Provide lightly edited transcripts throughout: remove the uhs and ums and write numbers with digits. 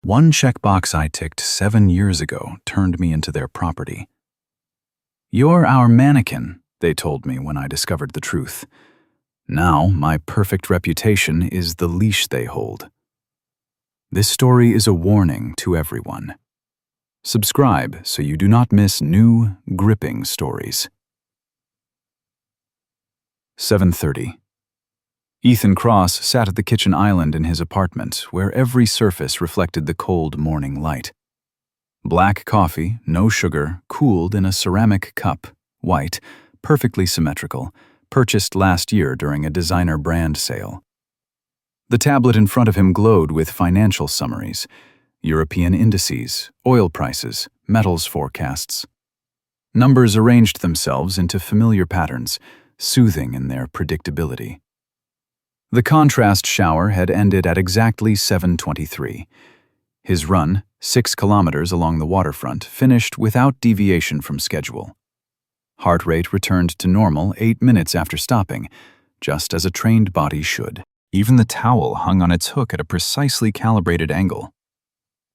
One checkbox I ticked 7 years ago turned me into their property. "You're our mannequin," they told me when I discovered the truth. Now, my perfect reputation is the leash they hold. This story is a warning to everyone. Subscribe so you do not miss new, gripping stories. 7:30. Ethan Cross sat at the kitchen island in his apartment, where every surface reflected the cold morning light. Black coffee, no sugar, cooled in a ceramic cup, white, perfectly symmetrical, purchased last year during a designer brand sale. The tablet in front of him glowed with financial summaries, European indices, oil prices, metals forecasts. Numbers arranged themselves into familiar patterns, soothing in their predictability. The contrast shower had ended at exactly 7:23. His run, 6 kilometers along the waterfront, finished without deviation from schedule. Heart rate returned to normal 8 minutes after stopping, just as a trained body should. Even the towel hung on its hook at a precisely calibrated angle.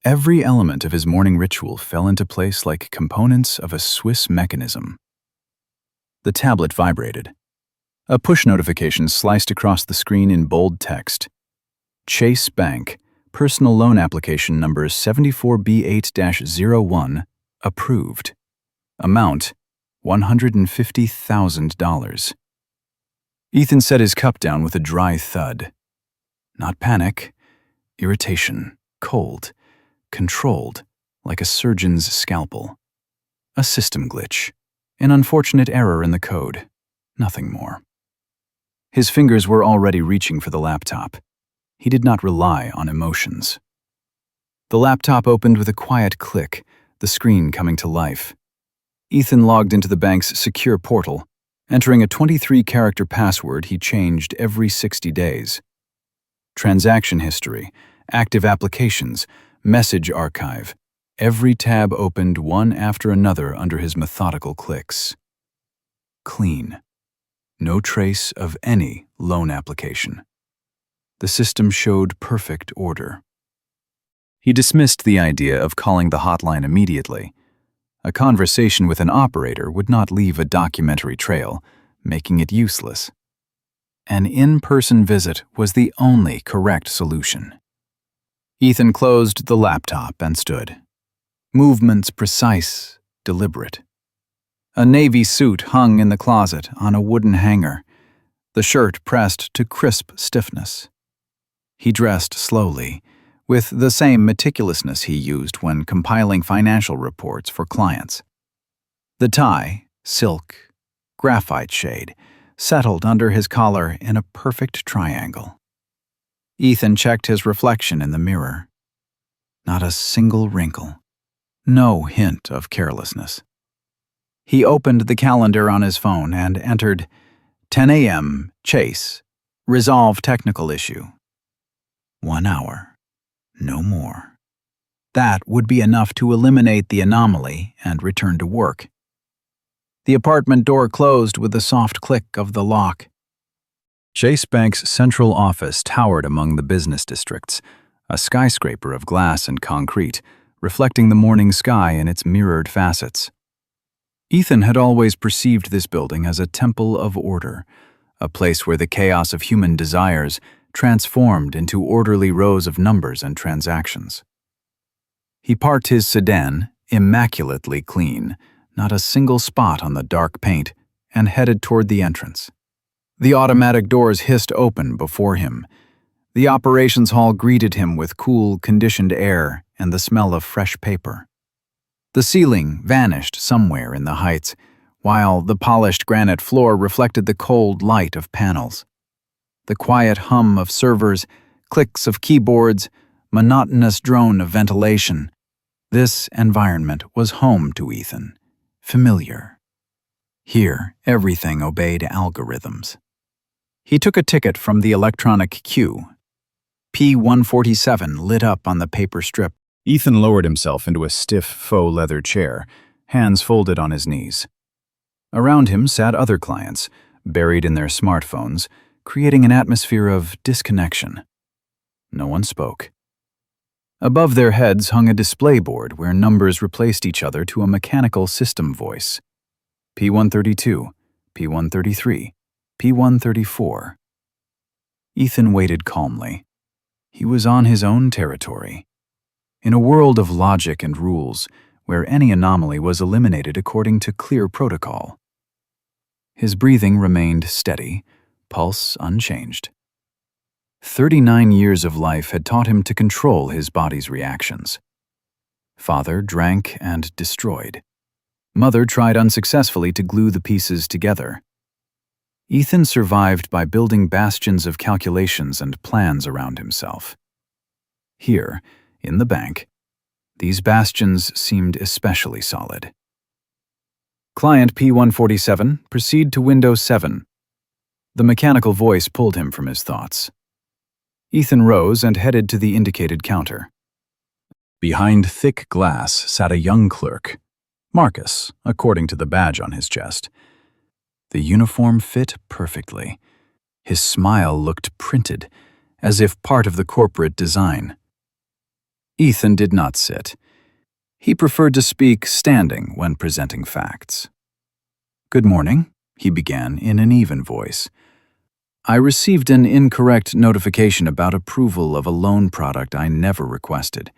Every element of his morning ritual fell into place like components of a Swiss mechanism. The tablet vibrated. A push notification sliced across the screen in bold text. Chase Bank, personal loan application number 74B8-01, approved. Amount, $150,000. Ethan set his cup down with a dry thud. Not panic, irritation, cold, controlled, like a surgeon's scalpel. A system glitch, an unfortunate error in the code, nothing more. His fingers were already reaching for the laptop. He did not rely on emotions. The laptop opened with a quiet click, the screen coming to life. Ethan logged into the bank's secure portal, entering a 23-character password he changed every 60 days. Transaction history, active applications, message archive. Every tab opened one after another under his methodical clicks. Clean. No trace of any loan application. The system showed perfect order. He dismissed the idea of calling the hotline immediately. A conversation with an operator would not leave a documentary trail, making it useless. An in-person visit was the only correct solution. Ethan closed the laptop and stood. Movements precise, deliberate. A navy suit hung in the closet on a wooden hanger, the shirt pressed to crisp stiffness. He dressed slowly, with the same meticulousness he used when compiling financial reports for clients. The tie, silk, graphite shade, settled under his collar in a perfect triangle. Ethan checked his reflection in the mirror. Not a single wrinkle, no hint of carelessness. He opened the calendar on his phone and entered 10 a.m. Chase. Resolve technical issue. 1 hour. No more. That would be enough to eliminate the anomaly and return to work. The apartment door closed with the soft click of the lock. Chase Bank's central office towered among the business districts, a skyscraper of glass and concrete, reflecting the morning sky in its mirrored facets. Ethan had always perceived this building as a temple of order, a place where the chaos of human desires transformed into orderly rows of numbers and transactions. He parked his sedan, immaculately clean, not a single spot on the dark paint, and headed toward the entrance. The automatic doors hissed open before him. The operations hall greeted him with cool, conditioned air and the smell of fresh paper. The ceiling vanished somewhere in the heights, while the polished granite floor reflected the cold light of panels. The quiet hum of servers, clicks of keyboards, monotonous drone of ventilation. This environment was home to Ethan, familiar. Here, everything obeyed algorithms. He took a ticket from the electronic queue. P-147 lit up on the paper strip. Ethan lowered himself into a stiff faux leather chair, hands folded on his knees. Around him sat other clients, buried in their smartphones, creating an atmosphere of disconnection. No one spoke. Above their heads hung a display board where numbers replaced each other to a mechanical system voice. P132, P133, P134. Ethan waited calmly. He was on his own territory. In a world of logic and rules, where any anomaly was eliminated according to clear protocol. His breathing remained steady, pulse unchanged. 39 years of life had taught him to control his body's reactions. Father drank and destroyed. Mother tried unsuccessfully to glue the pieces together. Ethan survived by building bastions of calculations and plans around himself. Here, in the bank, these bastions seemed especially solid. Client P147, proceed to Windows 7. The mechanical voice pulled him from his thoughts. Ethan rose and headed to the indicated counter. Behind thick glass sat a young clerk, Marcus, according to the badge on his chest. The uniform fit perfectly. His smile looked printed, as if part of the corporate design. Ethan did not sit. He preferred to speak standing when presenting facts. "Good morning," he began in an even voice. "I received an incorrect notification about approval of a loan product I never requested.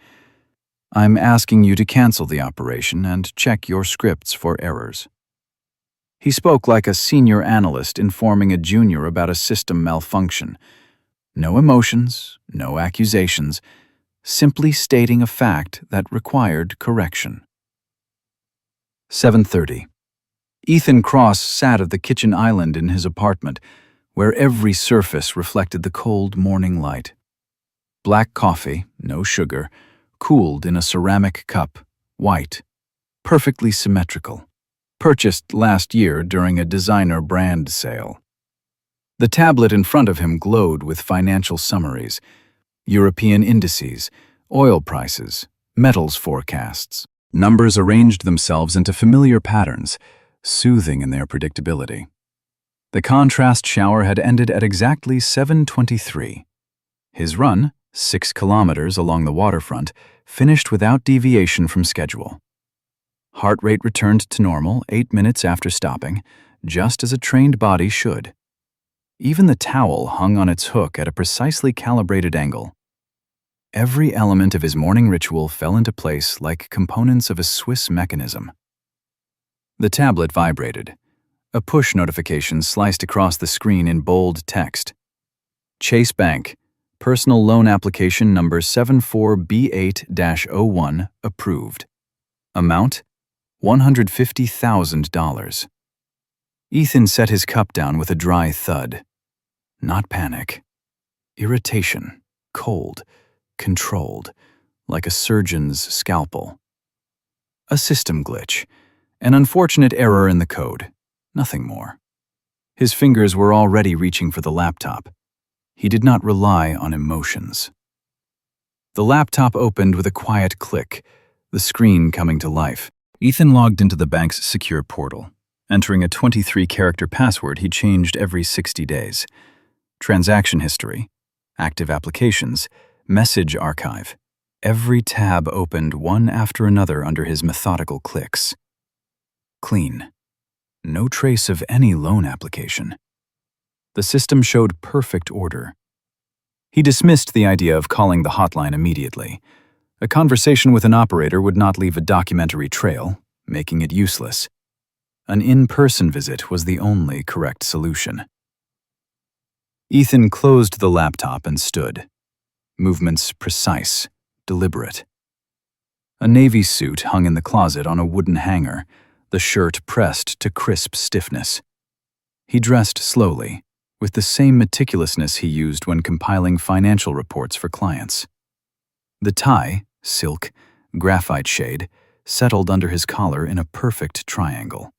I'm asking you to cancel the operation and check your scripts for errors." He spoke like a senior analyst informing a junior about a system malfunction. No emotions, no accusations, simply stating a fact that required correction. 7:30. Ethan Cross sat at the kitchen island in his apartment, where every surface reflected the cold morning light. Black coffee, no sugar, cooled in a ceramic cup, white, perfectly symmetrical, purchased last year during a designer brand sale. The tablet in front of him glowed with financial summaries, European indices, oil prices, metals forecasts. Numbers arranged themselves into familiar patterns, soothing in their predictability. The contrast shower had ended at exactly 7:23. His run, 6 kilometers along the waterfront, finished without deviation from schedule. Heart rate returned to normal 8 minutes after stopping, just as a trained body should. Even the towel hung on its hook at a precisely calibrated angle. Every element of his morning ritual fell into place like components of a Swiss mechanism. The tablet vibrated. A push notification sliced across the screen in bold text. Chase Bank, personal loan application number 74B8-01 approved. Amount, $150,000. Ethan set his cup down with a dry thud. Not panic. Irritation, cold, controlled, like a surgeon's scalpel. A system glitch, an unfortunate error in the code. Nothing more. His fingers were already reaching for the laptop. He did not rely on emotions. The laptop opened with a quiet click, the screen coming to life. Ethan logged into the bank's secure portal, entering a 23-character password he changed every 60 days. Transaction history, active applications, message archive. Every tab opened one after another under his methodical clicks. Clean. No trace of any loan application. The system showed perfect order. He dismissed the idea of calling the hotline immediately. A conversation with an operator would not leave a documentary trail, making it useless. An in-person visit was the only correct solution. Ethan closed the laptop and stood. Movements precise, deliberate. A navy suit hung in the closet on a wooden hanger, the shirt pressed to crisp stiffness. He dressed slowly, with the same meticulousness he used when compiling financial reports for clients. The tie, silk, graphite shade, settled under his collar in a perfect triangle.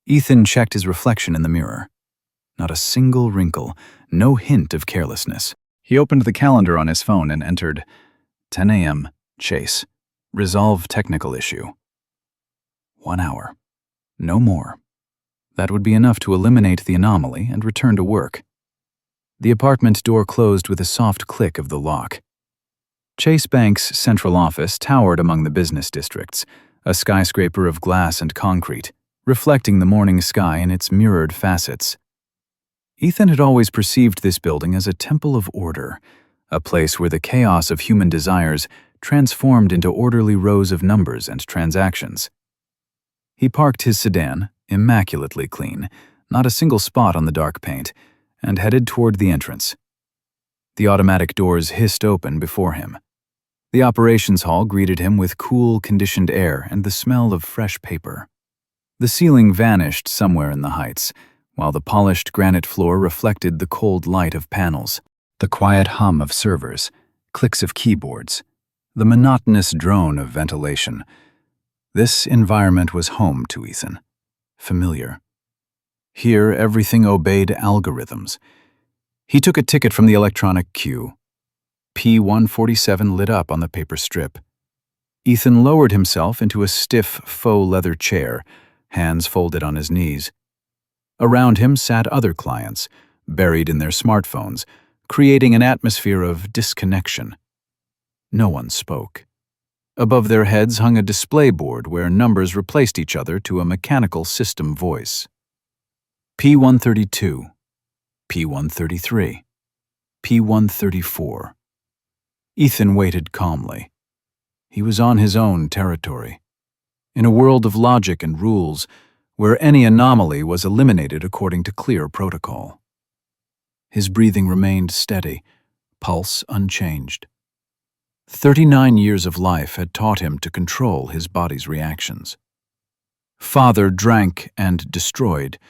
Ethan checked his reflection in the mirror. Not a single wrinkle, no hint of carelessness. He opened the calendar on his phone and entered 10 a.m., Chase. Resolve technical issue. 1 hour. No more. That would be enough to eliminate the anomaly and return to work. The apartment door closed with a soft click of the lock. Chase Bank's central office towered among the business districts, a skyscraper of glass and concrete, reflecting the morning sky in its mirrored facets. Ethan had always perceived this building as a temple of order, a place where the chaos of human desires transformed into orderly rows of numbers and transactions. He parked his sedan, immaculately clean, not a single spot on the dark paint, and headed toward the entrance. The automatic doors hissed open before him. The operations hall greeted him with cool, conditioned air and the smell of fresh paper. The ceiling vanished somewhere in the heights, while the polished granite floor reflected the cold light of panels, the quiet hum of servers, clicks of keyboards, the monotonous drone of ventilation. This environment was home to Ethan, familiar. Here, everything obeyed algorithms. He took a ticket from the electronic queue. P-147 lit up on the paper strip. Ethan lowered himself into a stiff faux leather chair, hands folded on his knees. Around him sat other clients, buried in their smartphones, creating an atmosphere of disconnection. No one spoke. Above their heads hung a display board where numbers replaced each other to a mechanical system voice. P-132, P-133, P-134. Ethan waited calmly. He was on his own territory, in a world of logic and rules, where any anomaly was eliminated according to clear protocol. His breathing remained steady, pulse unchanged. 39 years of life had taught him to control his body's reactions. Father drank and destroyed.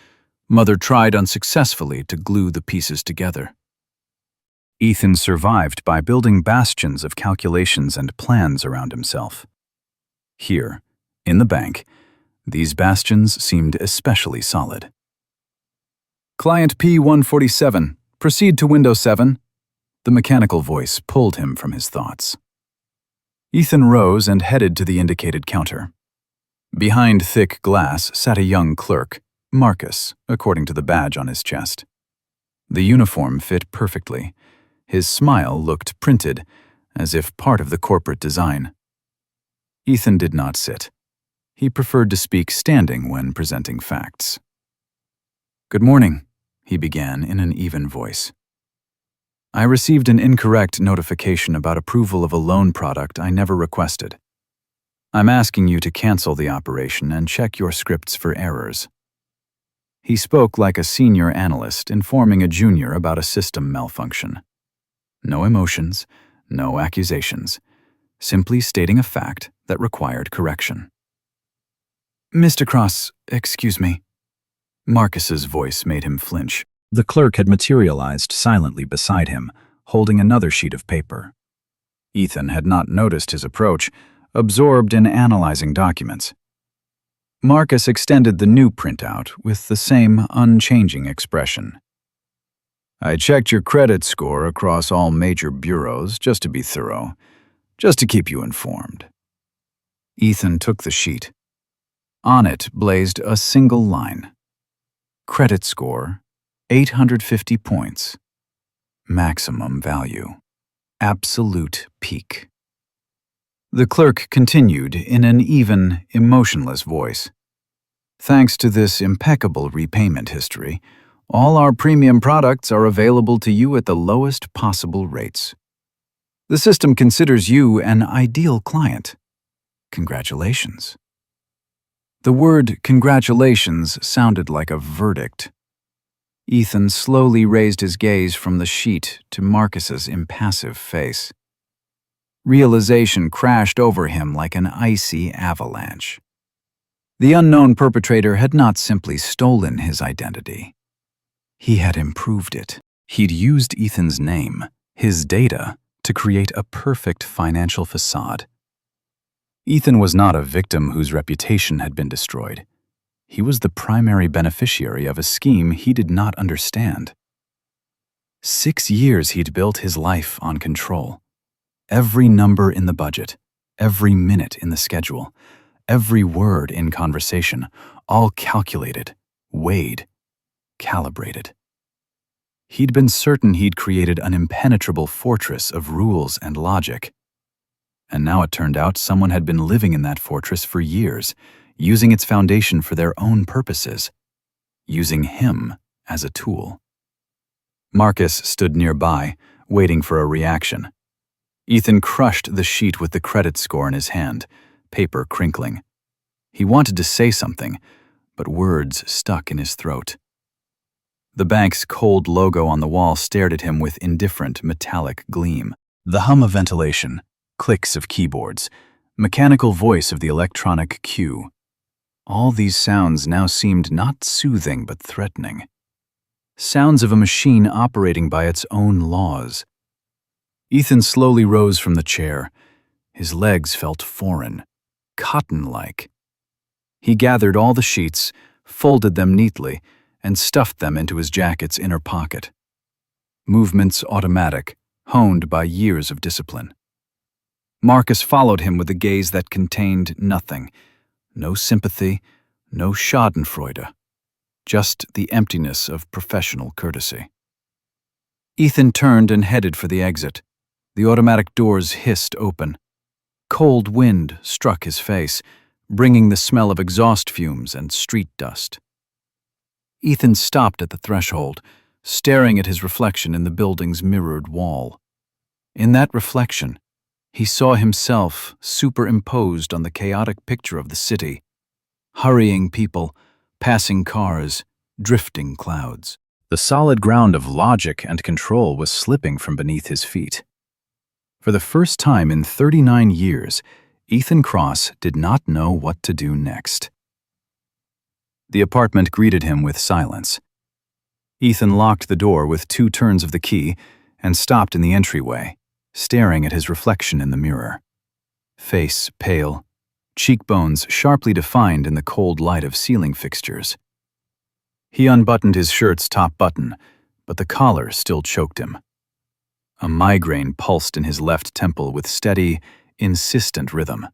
Mother tried unsuccessfully to glue the pieces together. Ethan survived by building bastions of calculations and plans around himself. Here, in the bank, these bastions seemed especially solid. Client P-147, proceed to window 7. The mechanical voice pulled him from his thoughts. Ethan rose and headed to the indicated counter. Behind thick glass sat a young clerk, Marcus, according to the badge on his chest. The uniform fit perfectly. His smile looked printed, as if part of the corporate design. Ethan did not sit. He preferred to speak standing when presenting facts. "Good morning," he began in an even voice. "I received an incorrect notification about approval of a loan product I never requested. I'm asking you to cancel the operation and check your scripts for errors." He spoke like a senior analyst informing a junior about a system malfunction. No emotions, no accusations, simply stating a fact that required correction. "Mr. Cross, excuse me." Marcus's voice made him flinch. The clerk had materialized silently beside him, holding another sheet of paper. Ethan had not noticed his approach, absorbed in analyzing documents. Marcus extended the new printout with the same unchanging expression. "I checked your credit score across all major bureaus just to be thorough, just to keep you informed." Ethan took the sheet. On it blazed a single line. Credit score, 850 points. Maximum value. Absolute peak. The clerk continued in an even, emotionless voice. "Thanks to this impeccable repayment history, all our premium products are available to you at the lowest possible rates. The system considers you an ideal client. Congratulations." The word congratulations sounded like a verdict. Ethan slowly raised his gaze from the sheet to Marcus's impassive face. Realization crashed over him like an icy avalanche. The unknown perpetrator had not simply stolen his identity. He had improved it. He'd used Ethan's name, his data, to create a perfect financial facade. Ethan was not a victim whose reputation had been destroyed. He was the primary beneficiary of a scheme he did not understand. 6 years he'd built his life on control. Every number in the budget, every minute in the schedule, every word in conversation, all calculated, weighed, calibrated. He'd been certain he'd created an impenetrable fortress of rules and logic. And now it turned out someone had been living in that fortress for years, using its foundation for their own purposes, using him as a tool. Marcus stood nearby, waiting for a reaction. Ethan crushed the sheet with the credit score in his hand, paper crinkling. He wanted to say something, but words stuck in his throat. The bank's cold logo on the wall stared at him with indifferent, metallic gleam. The hum of ventilation, clicks of keyboards, mechanical voice of the electronic cue. All these sounds now seemed not soothing but threatening. Sounds of a machine operating by its own laws. Ethan slowly rose from the chair. His legs felt foreign, cotton-like. He gathered all the sheets, folded them neatly, and stuffed them into his jacket's inner pocket. Movements automatic, honed by years of discipline. Marcus followed him with a gaze that contained nothing. No sympathy, no schadenfreude. Just the emptiness of professional courtesy. Ethan turned and headed for the exit. The automatic doors hissed open. Cold wind struck his face, bringing the smell of exhaust fumes and street dust. Ethan stopped at the threshold, staring at his reflection in the building's mirrored wall. In that reflection, he saw himself superimposed on the chaotic picture of the city. Hurrying people, passing cars, drifting clouds. The solid ground of logic and control was slipping from beneath his feet. For the first time in 39 years, Ethan Cross did not know what to do next. The apartment greeted him with silence. Ethan locked the door with 2 turns of the key and stopped in the entryway, staring at his reflection in the mirror. Face pale, cheekbones sharply defined in the cold light of ceiling fixtures. He unbuttoned his shirt's top button, but the collar still choked him. A migraine pulsed in his left temple with steady, insistent rhythm.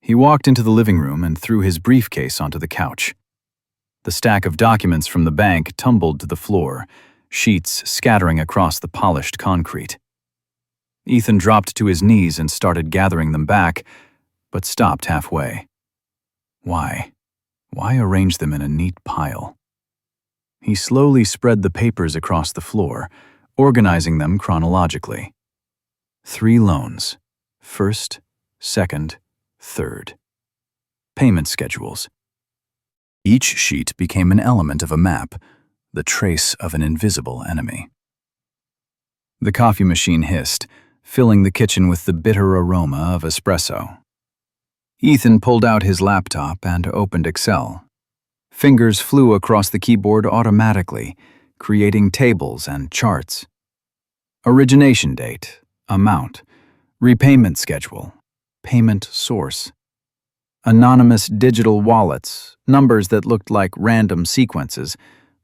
He walked into the living room and threw his briefcase onto the couch. The stack of documents from the bank tumbled to the floor, sheets scattering across the polished concrete. Ethan dropped to his knees and started gathering them back, but stopped halfway. Why? Why arrange them in a neat pile? He slowly spread the papers across the floor, organizing them chronologically. 3 loans. First, second, third. Payment schedules. Each sheet became an element of a map, the trace of an invisible enemy. The coffee machine hissed, filling the kitchen with the bitter aroma of espresso. Ethan pulled out his laptop and opened Excel. Fingers flew across the keyboard automatically, creating tables and charts. Origination date, amount, repayment schedule, payment source. Anonymous digital wallets, numbers that looked like random sequences,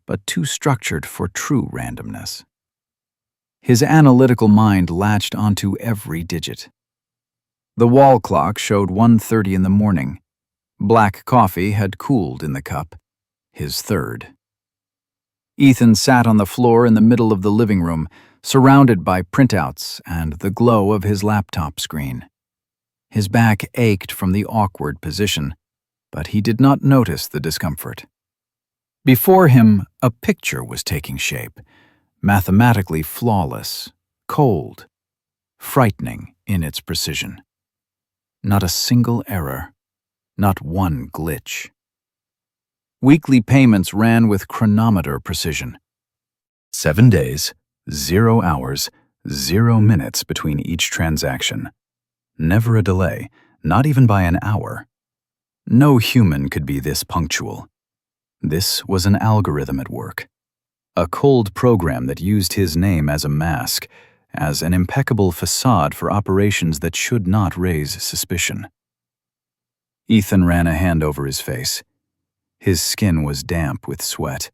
but too structured for true randomness. His analytical mind latched onto every digit. The wall clock showed 1:30 in the morning. Black coffee had cooled in the cup, his third. Ethan sat on the floor in the middle of the living room, surrounded by printouts and the glow of his laptop screen. His back ached from the awkward position, but he did not notice the discomfort. Before him, a picture was taking shape, mathematically flawless, cold, frightening in its precision. Not a single error, not one glitch. Weekly payments ran with chronometer precision. 7 days, 0 hours, 0 minutes between each transaction. Never a delay, not even by an hour. No human could be this punctual. This was an algorithm at work. A cold program that used his name as a mask, as an impeccable facade for operations that should not raise suspicion. Ethan ran a hand over his face. His skin was damp with sweat.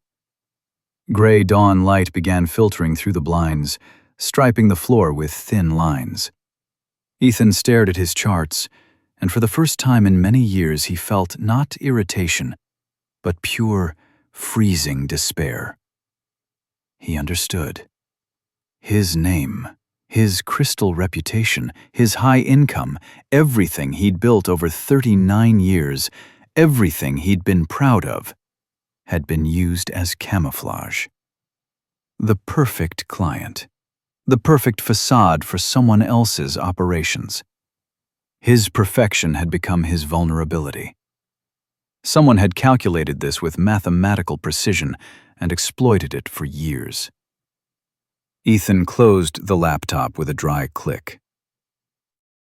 Gray dawn light began filtering through the blinds, striping the floor with thin lines. Ethan stared at his charts, and for the first time in many years he felt not irritation, but pure, freezing despair. He understood. His name His crystal reputation, his high income, everything he'd built over 39 years, everything he'd been proud of, had been used as camouflage. The perfect client. The perfect facade for someone else's operations. His perfection had become his vulnerability. Someone had calculated this with mathematical precision and exploited it for years. Ethan closed the laptop with a dry click.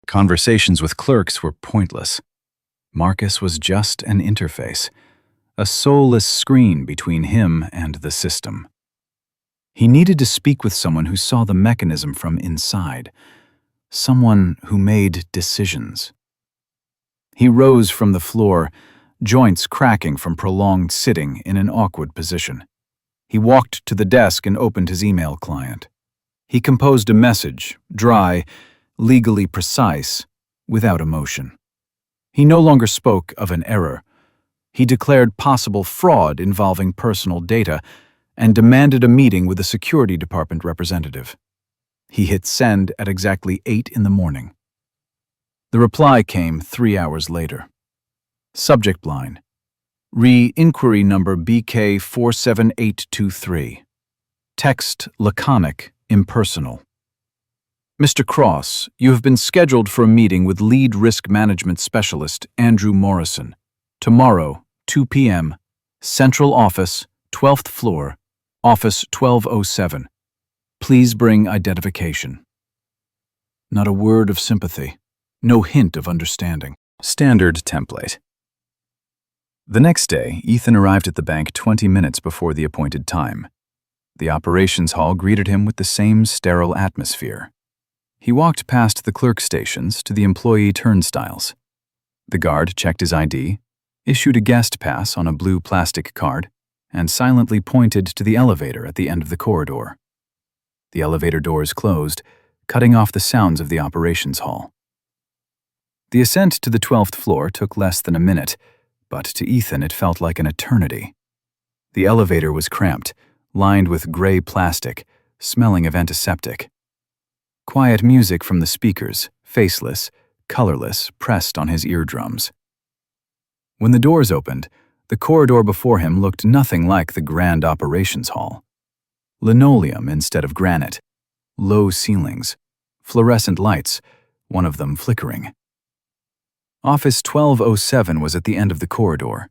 Conversations with clerks were pointless. Marcus was just an interface, a soulless screen between him and the system. He needed to speak with someone who saw the mechanism from inside, someone who made decisions. He rose from the floor, joints cracking from prolonged sitting in an awkward position. He walked to the desk and opened his email client. He composed a message, dry, legally precise, without emotion. He no longer spoke of an error. He declared possible fraud involving personal data and demanded a meeting with a security department representative. He hit send at exactly 8 in the morning. The reply came 3 hours later. Subject line: Re-inquiry number BK 47823. Text laconic, impersonal. Mr. Cross, you have been scheduled for a meeting with lead risk management specialist Andrew Morrison. Tomorrow, 2 p.m., Central Office, 12th floor, Office 1207. Please bring identification. Not a word of sympathy. No hint of understanding. Standard template. The next day, Ethan arrived at the bank 20 minutes before the appointed time. The operations hall greeted him with the same sterile atmosphere. He walked past the clerk stations to the employee turnstiles. The guard checked his ID, issued a guest pass on a blue plastic card, and silently pointed to the elevator at the end of the corridor. The elevator doors closed, cutting off the sounds of the operations hall. The ascent to the 12th floor took less than a minute, but to Ethan it felt like an eternity. The elevator was cramped, lined with gray plastic, smelling of antiseptic. Quiet music from the speakers, faceless, colorless, pressed on his eardrums. When the doors opened, the corridor before him looked nothing like the grand operations hall. Linoleum instead of granite, low ceilings, fluorescent lights, one of them flickering. Office 1207 was at the end of the corridor.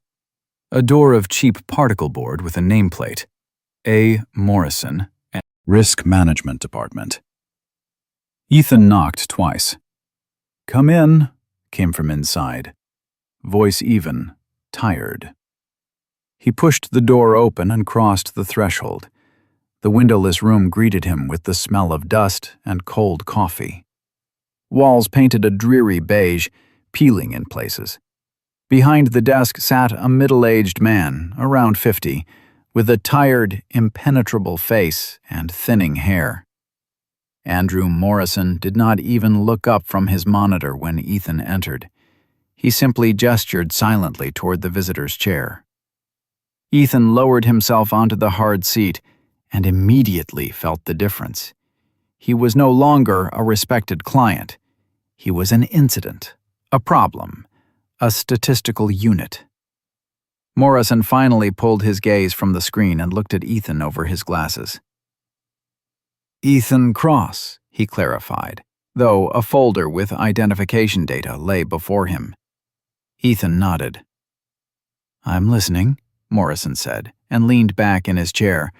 A door of cheap particle board with a nameplate. A. Morrison, Risk Management Department. Ethan knocked twice. "Come in," came from inside. Voice even, tired. He pushed the door open and crossed the threshold. The windowless room greeted him with the smell of dust and cold coffee. Walls painted a dreary beige, peeling in places. Behind the desk sat a middle-aged man, around 50, with a tired, impenetrable face and thinning hair. Andrew Morrison did not even look up from his monitor when Ethan entered. He simply gestured silently toward the visitor's chair. Ethan lowered himself onto the hard seat and immediately felt the difference. He was no longer a respected client. He was an incident, a problem, a statistical unit. Morrison finally pulled his gaze from the screen and looked at Ethan over his glasses. "Ethan Cross," he clarified, though a folder with identification data lay before him. Ethan nodded. "I'm listening," Morrison said, and leaned back in his chair,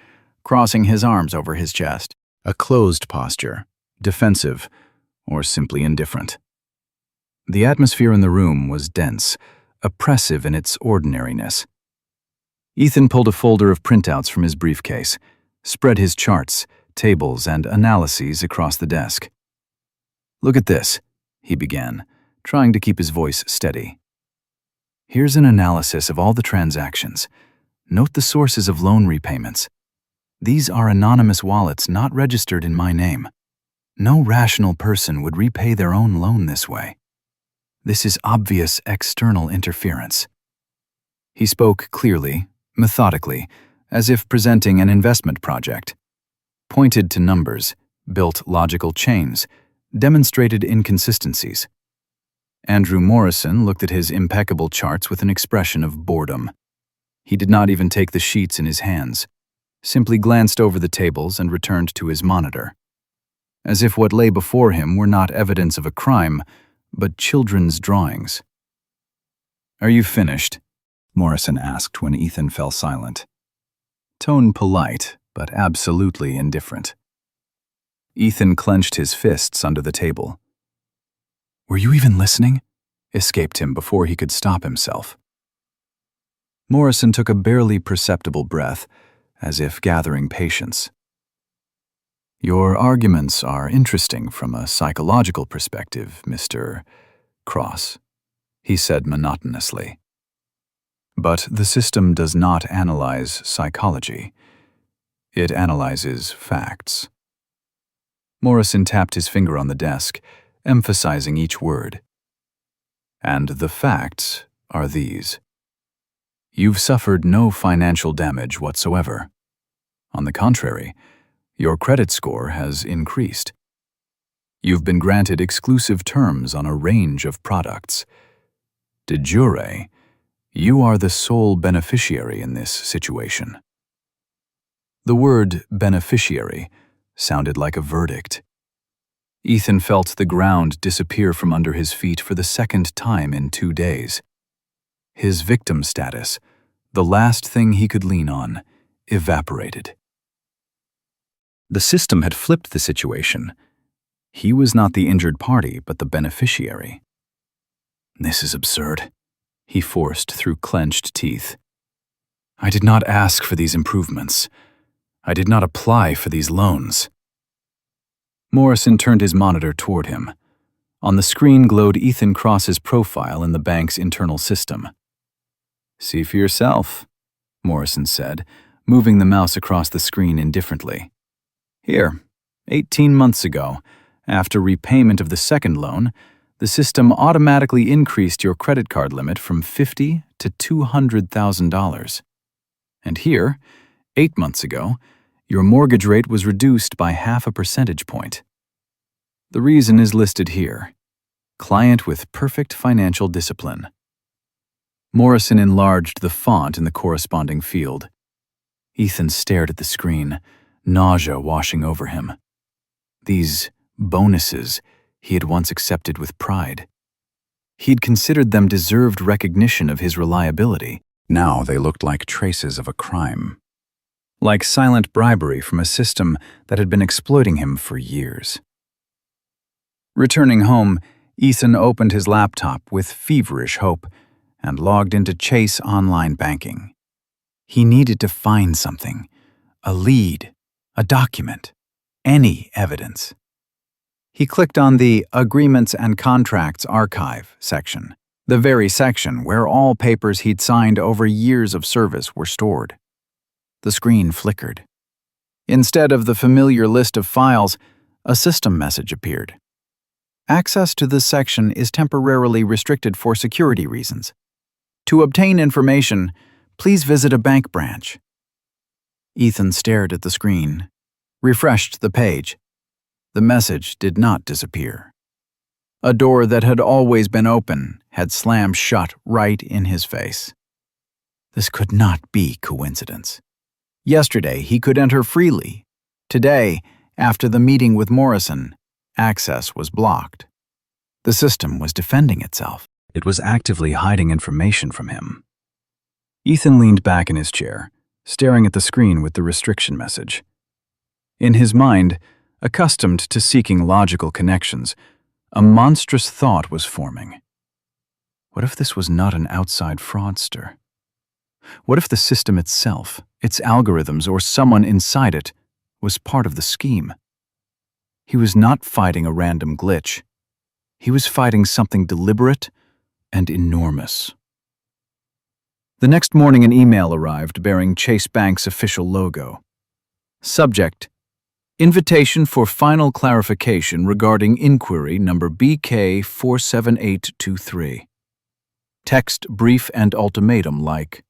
crossing his arms over his chest. A closed posture, defensive, or simply indifferent. The atmosphere in the room was dense, oppressive in its ordinariness. Ethan pulled a folder of printouts from his briefcase, spread his charts, tables, and analyses across the desk. "Look at this," he began, trying to keep his voice steady. "Here's an analysis of all the transactions. Note the sources of loan repayments. These are anonymous wallets not registered in my name. No rational person would repay their own loan this way. This is obvious external interference." He spoke clearly, methodically, as if presenting an investment project. Pointed to numbers, built logical chains, demonstrated inconsistencies. Andrew Morrison looked at his impeccable charts with an expression of boredom. He did not even take the sheets in his hands, simply glanced over the tables and returned to his monitor, as if what lay before him were not evidence of a crime, but children's drawings. "Are you finished?" Morrison asked when Ethan fell silent. Tone polite, but absolutely indifferent. Ethan clenched his fists under the table. "Were you even listening?" escaped him before he could stop himself. Morrison took a barely perceptible breath, as if gathering patience. "Your arguments are interesting from a psychological perspective, Mr. Cross," he said monotonously. "But the system does not analyze psychology. It analyzes facts." Morrison tapped his finger on the desk, emphasizing each word. "And the facts are these. You've suffered no financial damage whatsoever. On the contrary, your credit score has increased. You've been granted exclusive terms on a range of products. De jure, you are the sole beneficiary in this situation." The word beneficiary sounded like a verdict. Ethan felt the ground disappear from under his feet for the second time in 2 days. His victim status, the last thing he could lean on, evaporated. The system had flipped the situation. He was not the injured party, but the beneficiary. "This is absurd," he forced through clenched teeth. "I did not ask for these improvements. I did not apply for these loans." Morrison turned his monitor toward him. On the screen glowed Ethan Cross's profile in the bank's internal system. "See for yourself," Morrison said, moving the mouse across the screen indifferently. "Here, 18 months ago, after repayment of the second loan, the system automatically increased your credit card limit from $50,000 to $200,000. And here, 8 months ago, your mortgage rate was reduced by 0.5 percentage point. The reason is listed here. Client with perfect financial discipline." Morrison enlarged the font in the corresponding field. Ethan stared at the screen, nausea washing over him. These bonuses he had once accepted with pride. He'd considered them deserved recognition of his reliability. Now they looked like traces of a crime. Like silent bribery from a system that had been exploiting him for years. Returning home, Ethan opened his laptop with feverish hope and logged into Chase online banking. He needed to find something, a lead, a document, any evidence. He clicked on the Agreements and Contracts Archive section, the very section where all papers he'd signed over years of service were stored. The screen flickered. Instead of the familiar list of files, a system message appeared. "Access to this section is temporarily restricted for security reasons. To obtain information, please visit a bank branch." Ethan stared at the screen, refreshed the page. The message did not disappear. A door that had always been open had slammed shut right in his face. This could not be coincidence. Yesterday, he could enter freely. Today, after the meeting with Morrison, access was blocked. The system was defending itself. It was actively hiding information from him. Ethan leaned back in his chair, staring at the screen with the restriction message. In his mind, accustomed to seeking logical connections, a monstrous thought was forming. What if this was not an outside fraudster? What if the system itself, its algorithms, or someone inside it, was part of the scheme? He was not fighting a random glitch. He was fighting something deliberate and enormous. The next morning, an email arrived bearing Chase Bank's official logo. Subject: Invitation for final clarification regarding inquiry number BK47823. Text brief and ultimatum like,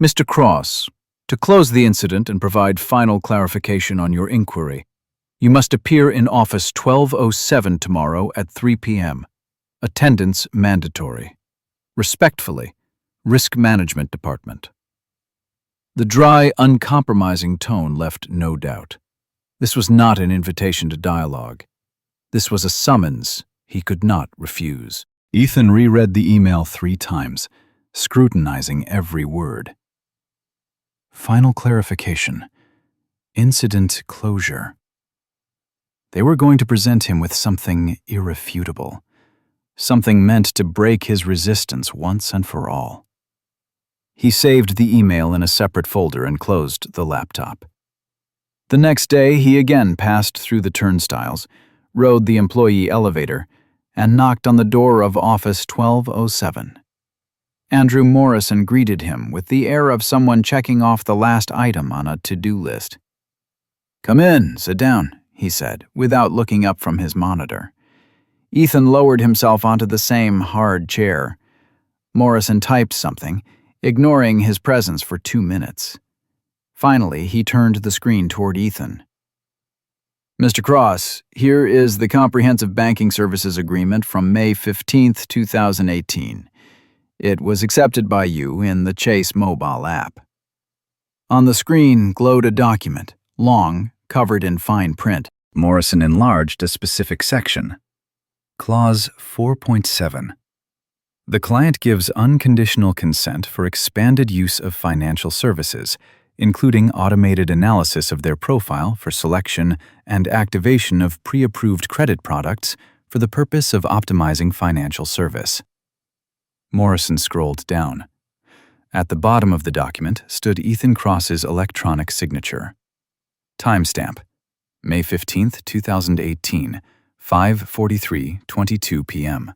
Mr. Cross, to close the incident and provide final clarification on your inquiry, You must appear in office 1207 tomorrow at 3 p.m. Attendance mandatory. Respectfully, Risk Management Department. The dry, uncompromising tone left no doubt. This was not an invitation to dialogue. This was a summons he could not refuse. Ethan reread the email 3 times, scrutinizing every word. Final clarification. Incident closure. They were going to present him with something irrefutable, something meant to break his resistance once and for all. He saved the email in a separate folder and closed the laptop. The next day, he again passed through the turnstiles, rode the employee elevator, and knocked on the door of office 1207. Andrew Morrison greeted him with the air of someone checking off the last item on a to-do list. "Come in, sit down," he said, without looking up from his monitor. Ethan lowered himself onto the same hard chair. Morrison typed something, ignoring his presence for 2 minutes. Finally, he turned the screen toward Ethan. "Mr. Cross, here is the Comprehensive Banking Services Agreement from May 15th, 2018. It was accepted by you in the Chase mobile app." On the screen glowed a document, long, covered in fine print. Morrison enlarged a specific section. Clause 4.7. The client gives unconditional consent for expanded use of financial services, including automated analysis of their profile for selection and activation of pre-approved credit products for the purpose of optimizing financial service. Morrison scrolled down. At the bottom of the document stood Ethan Cross's electronic signature. Timestamp: May 15th, 2018, 5:43:22 p.m.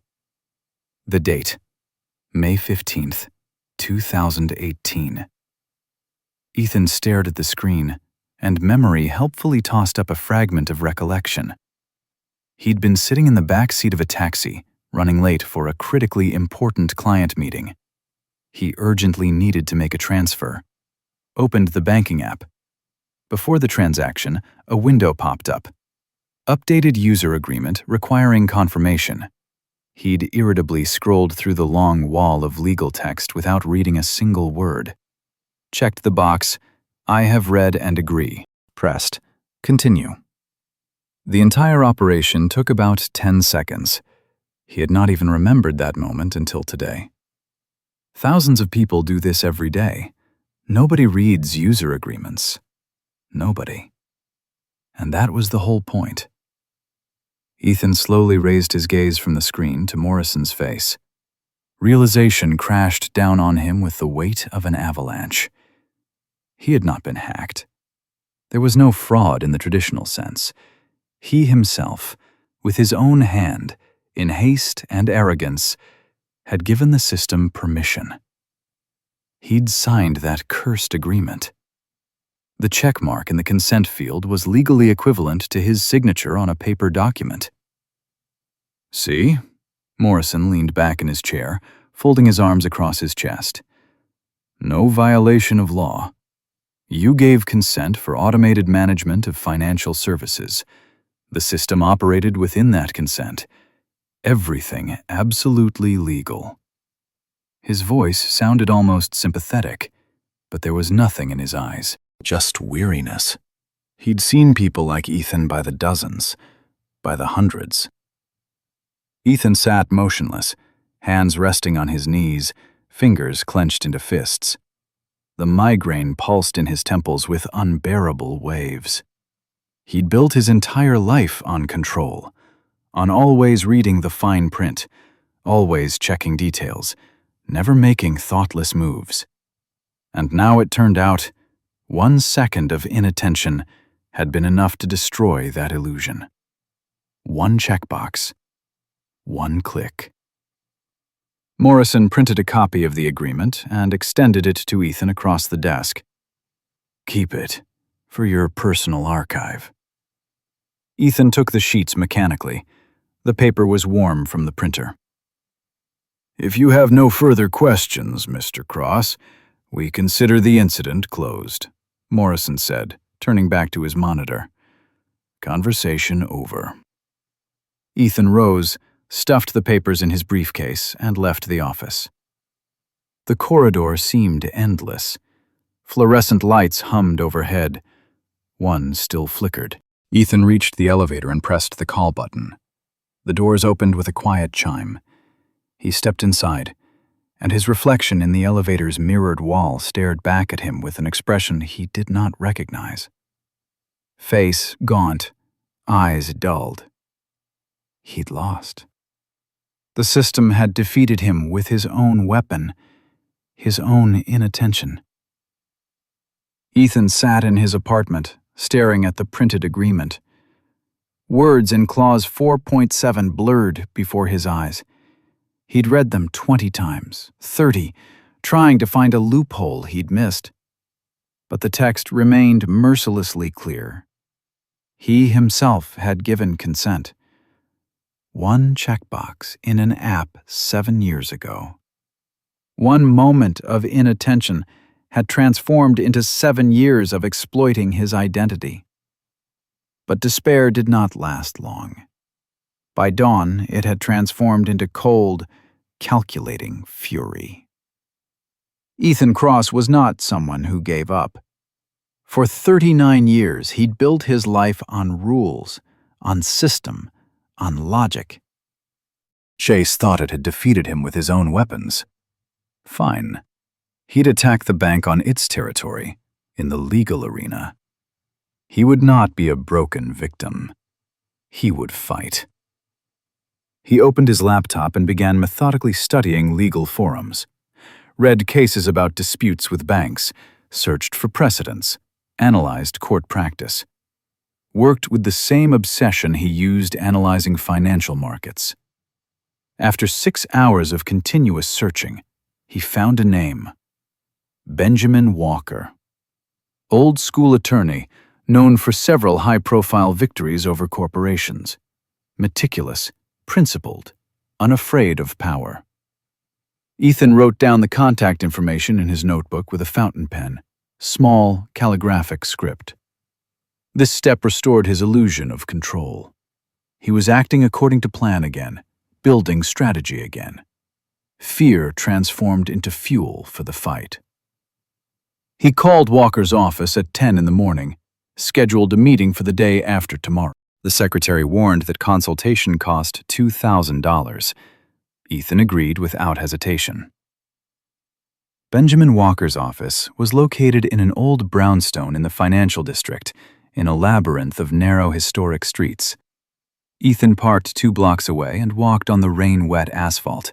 The date: May 15th, 2018. Ethan stared at the screen, and memory helpfully tossed up a fragment of recollection. He'd been sitting in the back seat of a taxi, running late for a critically important client meeting. He urgently needed to make a transfer. Opened the banking app. Before the transaction, a window popped up. Updated user agreement requiring confirmation. He'd irritably scrolled through the long wall of legal text without reading a single word. Checked the box, "I have read and agree." Pressed, "Continue." The entire operation took about 10 seconds. He had not even remembered that moment until today. Thousands of people do this every day. Nobody reads user agreements. Nobody. And that was the whole point. Ethan slowly raised his gaze from the screen to Morrison's face. Realization crashed down on him with the weight of an avalanche. He had not been hacked. There was no fraud in the traditional sense. He himself, with his own hand, in haste and arrogance, had given the system permission. He'd signed that cursed agreement. The check mark in the consent field was legally equivalent to his signature on a paper document. "See?" Morrison leaned back in his chair, folding his arms across his chest. "No violation of law. You gave consent for automated management of financial services. The system operated within that consent. Everything absolutely legal." His voice sounded almost sympathetic, but there was nothing in his eyes. Just weariness. He'd seen people like Ethan by the dozens, by the hundreds. Ethan sat motionless, hands resting on his knees, fingers clenched into fists. The migraine pulsed in his temples with unbearable waves. He'd built his entire life on control, on always reading the fine print, always checking details, never making thoughtless moves. And now it turned out 1 second of inattention had been enough to destroy that illusion. 1 checkbox. 1 click. Morrison printed a copy of the agreement and extended it to Ethan across the desk. "Keep it, for your personal archive." Ethan took the sheets mechanically. The paper was warm from the printer. "If you have no further questions, Mr. Cross, we consider the incident closed," Morrison said, turning back to his monitor. Conversation over. Ethan rose, stuffed the papers in his briefcase, and left the office. The corridor seemed endless. Fluorescent lights hummed overhead. One still flickered. Ethan reached the elevator and pressed the call button. The doors opened with a quiet chime. He stepped inside, and his reflection in the elevator's mirrored wall stared back at him with an expression he did not recognize. Face gaunt, eyes dulled. He'd lost. The system had defeated him with his own weapon, his own inattention. Ethan sat in his apartment, staring at the printed agreement. Words in Clause 4.7 blurred before his eyes. He'd read them 20 times, 30, trying to find a loophole he'd missed. But the text remained mercilessly clear. He himself had given consent. One checkbox in an app 7 years ago. One moment of inattention had transformed into 7 years of exploiting his identity. But despair did not last long. By dawn, it had transformed into cold, calculating fury. Ethan Cross was not someone who gave up. For 39 years, he'd built his life on rules, on system, on logic. Chase thought it had defeated him with his own weapons. Fine. He'd attack the bank on its territory, in the legal arena. He would not be a broken victim. He would fight. He opened his laptop and began methodically studying legal forums. Read cases about disputes with banks, searched for precedents, analyzed court practice. Worked with the same obsession he used analyzing financial markets. After 6 hours of continuous searching, he found a name. Benjamin Walker. Old-school attorney, known for several high-profile victories over corporations. Meticulous, principled, unafraid of power. Ethan wrote down the contact information in his notebook with a fountain pen, small, calligraphic script. This step restored his illusion of control. He was acting according to plan again, building strategy again. Fear transformed into fuel for the fight. He called Walker's office at 10 in the morning, scheduled a meeting for the day after tomorrow. The secretary warned that consultation cost $2,000. Ethan agreed without hesitation. Benjamin Walker's office was located in an old brownstone in the financial district, in a labyrinth of narrow historic streets. Ethan parked 2 blocks away and walked on the rain-wet asphalt.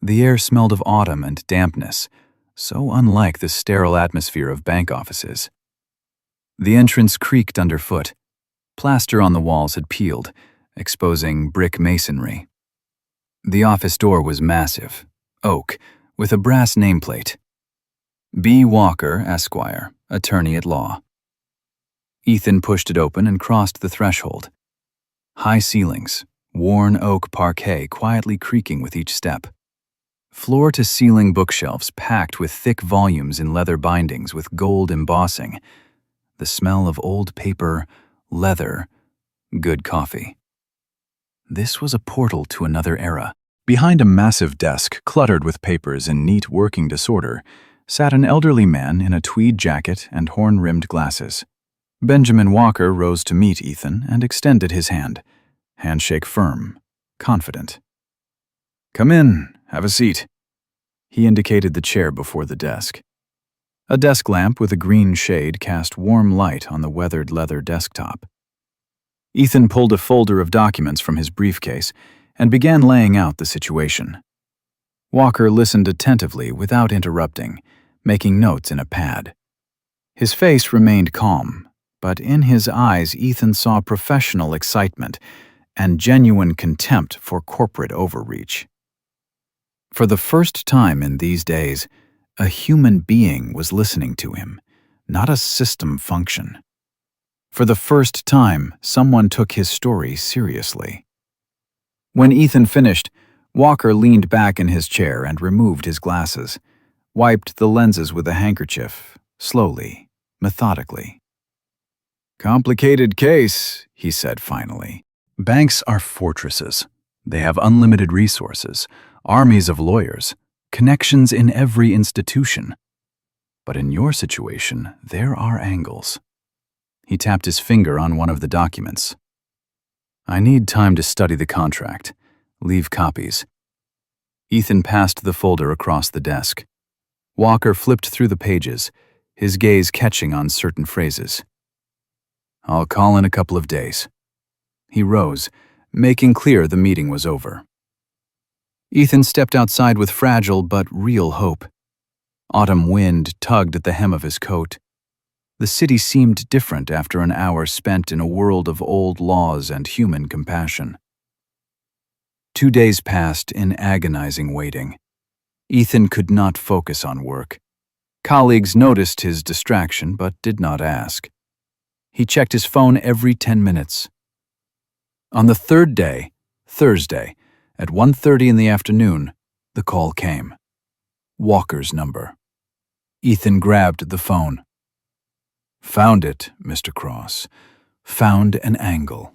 The air smelled of autumn and dampness, so unlike the sterile atmosphere of bank offices. The entrance creaked underfoot. Plaster on the walls had peeled, exposing brick masonry. The office door was massive, oak, with a brass nameplate. B. Walker, Esquire, attorney at law. Ethan pushed it open and crossed the threshold. High ceilings, worn oak parquet quietly creaking with each step. Floor-to-ceiling bookshelves packed with thick volumes in leather bindings with gold embossing. The smell of old paper, leather, good coffee. This was a portal to another era. Behind a massive desk cluttered with papers in neat working disorder sat an elderly man in a tweed jacket and horn-rimmed glasses. Benjamin Walker rose to meet Ethan and extended his hand. Handshake firm, confident. "Come in, have a seat." He indicated the chair before the desk. A desk lamp with a green shade cast warm light on the weathered leather desktop. Ethan pulled a folder of documents from his briefcase and began laying out the situation. Walker listened attentively without interrupting, making notes in a pad. His face remained calm, but in his eyes Ethan saw professional excitement and genuine contempt for corporate overreach. For the first time in these days, a human being was listening to him, not a system function. For the first time, someone took his story seriously. When Ethan finished, Walker leaned back in his chair and removed his glasses, wiped the lenses with a handkerchief, slowly, methodically. Complicated case, he said finally. Banks are fortresses. They have unlimited resources, armies of lawyers, connections in every institution. But in your situation, there are angles. He tapped his finger on one of the documents. I need time to study the contract. Leave copies. Ethan passed the folder across the desk. Walker flipped through the pages, his gaze catching on certain phrases. I'll call in a couple of days. He rose, making clear the meeting was over. Ethan stepped outside with fragile but real hope. Autumn wind tugged at the hem of his coat. The city seemed different after an hour spent in a world of old laws and human compassion. 2 days passed in agonizing waiting. Ethan could not focus on work. Colleagues noticed his distraction but did not ask. He checked his phone every 10 minutes. On the third day, Thursday, at 1:30 in the afternoon, the call came. Walker's number. Ethan grabbed the phone. Found it, Mr. Cross. Found an angle.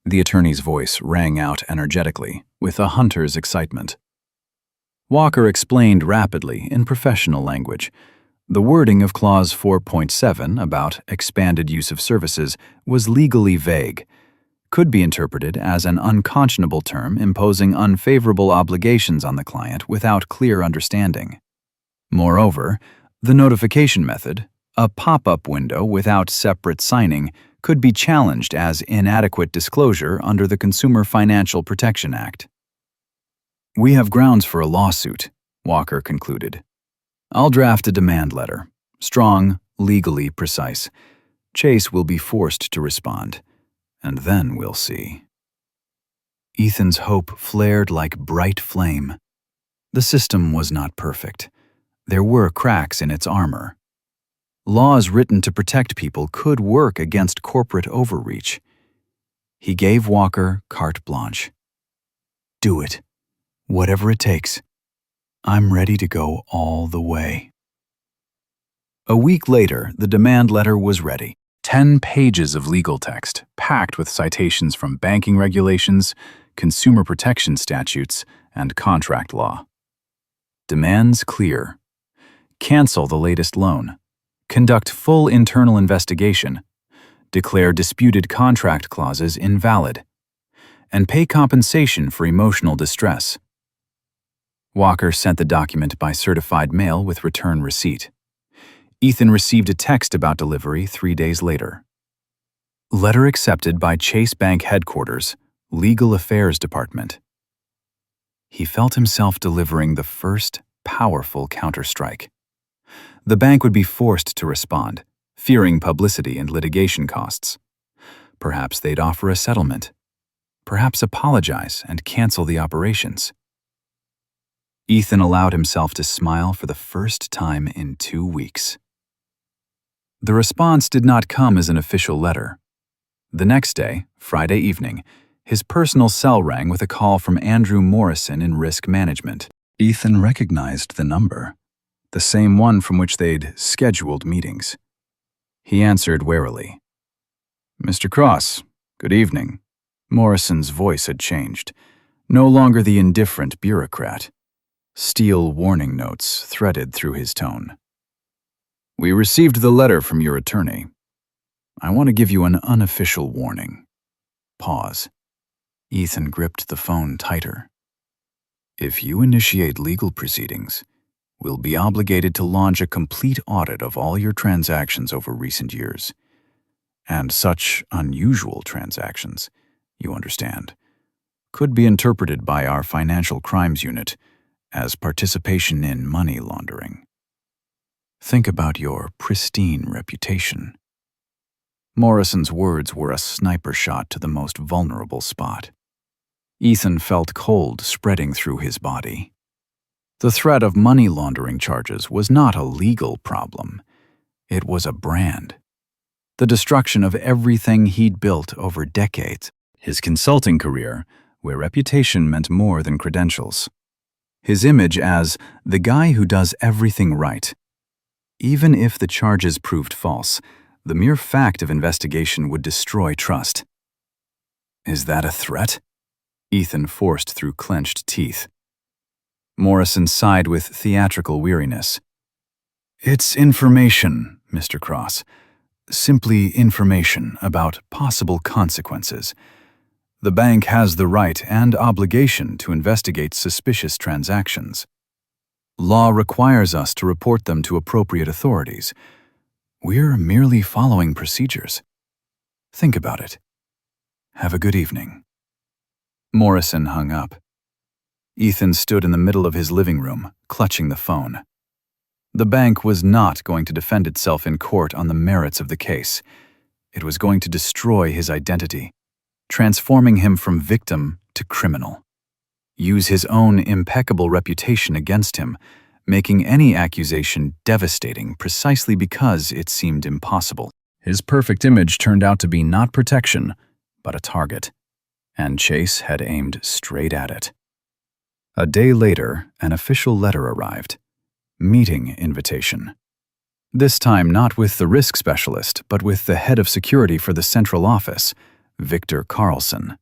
The attorney's voice rang out energetically, with a hunter's excitement. Walker explained rapidly in professional language. The wording of Clause 4.7 about expanded use of services was legally vague, could be interpreted as an unconscionable term imposing unfavorable obligations on the client without clear understanding. Moreover, the notification method, a pop-up window without separate signing, could be challenged as inadequate disclosure under the Consumer Financial Protection Act. We have grounds for a lawsuit, Walker concluded. I'll draft a demand letter. Strong, legally precise. Chase will be forced to respond, and then we'll see. Ethan's hope flared like bright flame. The system was not perfect. There were cracks in its armor. Laws written to protect people could work against corporate overreach. He gave Walker carte blanche. Do it. Whatever it takes. I'm ready to go all the way. A week later, the demand letter was ready. 10 pages of legal text, packed with citations from banking regulations, consumer protection statutes, and contract law. Demands clear. Cancel the latest loan. Conduct full internal investigation. Declare disputed contract clauses invalid. And pay compensation for emotional distress. Walker sent the document by certified mail with return receipt. Ethan received a text about delivery 3 days later. Letter accepted by Chase Bank Headquarters, Legal Affairs Department. He felt himself delivering the first powerful counterstrike. The bank would be forced to respond, fearing publicity and litigation costs. Perhaps they'd offer a settlement. Perhaps apologize and cancel the operations. Ethan allowed himself to smile for the first time in 2 weeks. The response did not come as an official letter. The next day, Friday evening, his personal cell rang with a call from Andrew Morrison in risk management. Ethan recognized the number, the same one from which they'd scheduled meetings. He answered warily. Mr. Cross, good evening. Morrison's voice had changed. No longer the indifferent bureaucrat. Steel warning notes threaded through his tone. We received the letter from your attorney. I want to give you an unofficial warning. Pause. Ethan gripped the phone tighter. If you initiate legal proceedings, we'll be obligated to launch a complete audit of all your transactions over recent years. And such unusual transactions, you understand, could be interpreted by our financial crimes unit as participation in money laundering. Think about your pristine reputation. Morrison's words were a sniper shot to the most vulnerable spot. Ethan felt cold spreading through his body. The threat of money laundering charges was not a legal problem. It was a brand. The destruction of everything he'd built over decades. His consulting career, where reputation meant more than credentials. His image as the guy who does everything right. Even if the charges proved false, The mere fact of investigation would destroy trust. Is that a threat? Ethan forced through clenched teeth. Morrison sighed with theatrical weariness. It's information, Mr. Cross. Simply information about possible consequences. The bank has the right and obligation to investigate suspicious transactions. Law requires us to report them to appropriate authorities. We're merely following procedures. Think about it. Have a good evening. Morrison hung up. Ethan stood in the middle of his living room, clutching the phone. The bank was not going to defend itself in court on the merits of the case. It was going to destroy his identity, transforming him from victim to criminal. Use his own impeccable reputation against him, making any accusation devastating precisely because it seemed impossible. His perfect image turned out to be not protection, but a target, and Chase had aimed straight at it. A day later, an official letter arrived. Meeting invitation. This time not with the risk specialist, but with the head of security for the central office, Victor Carlson.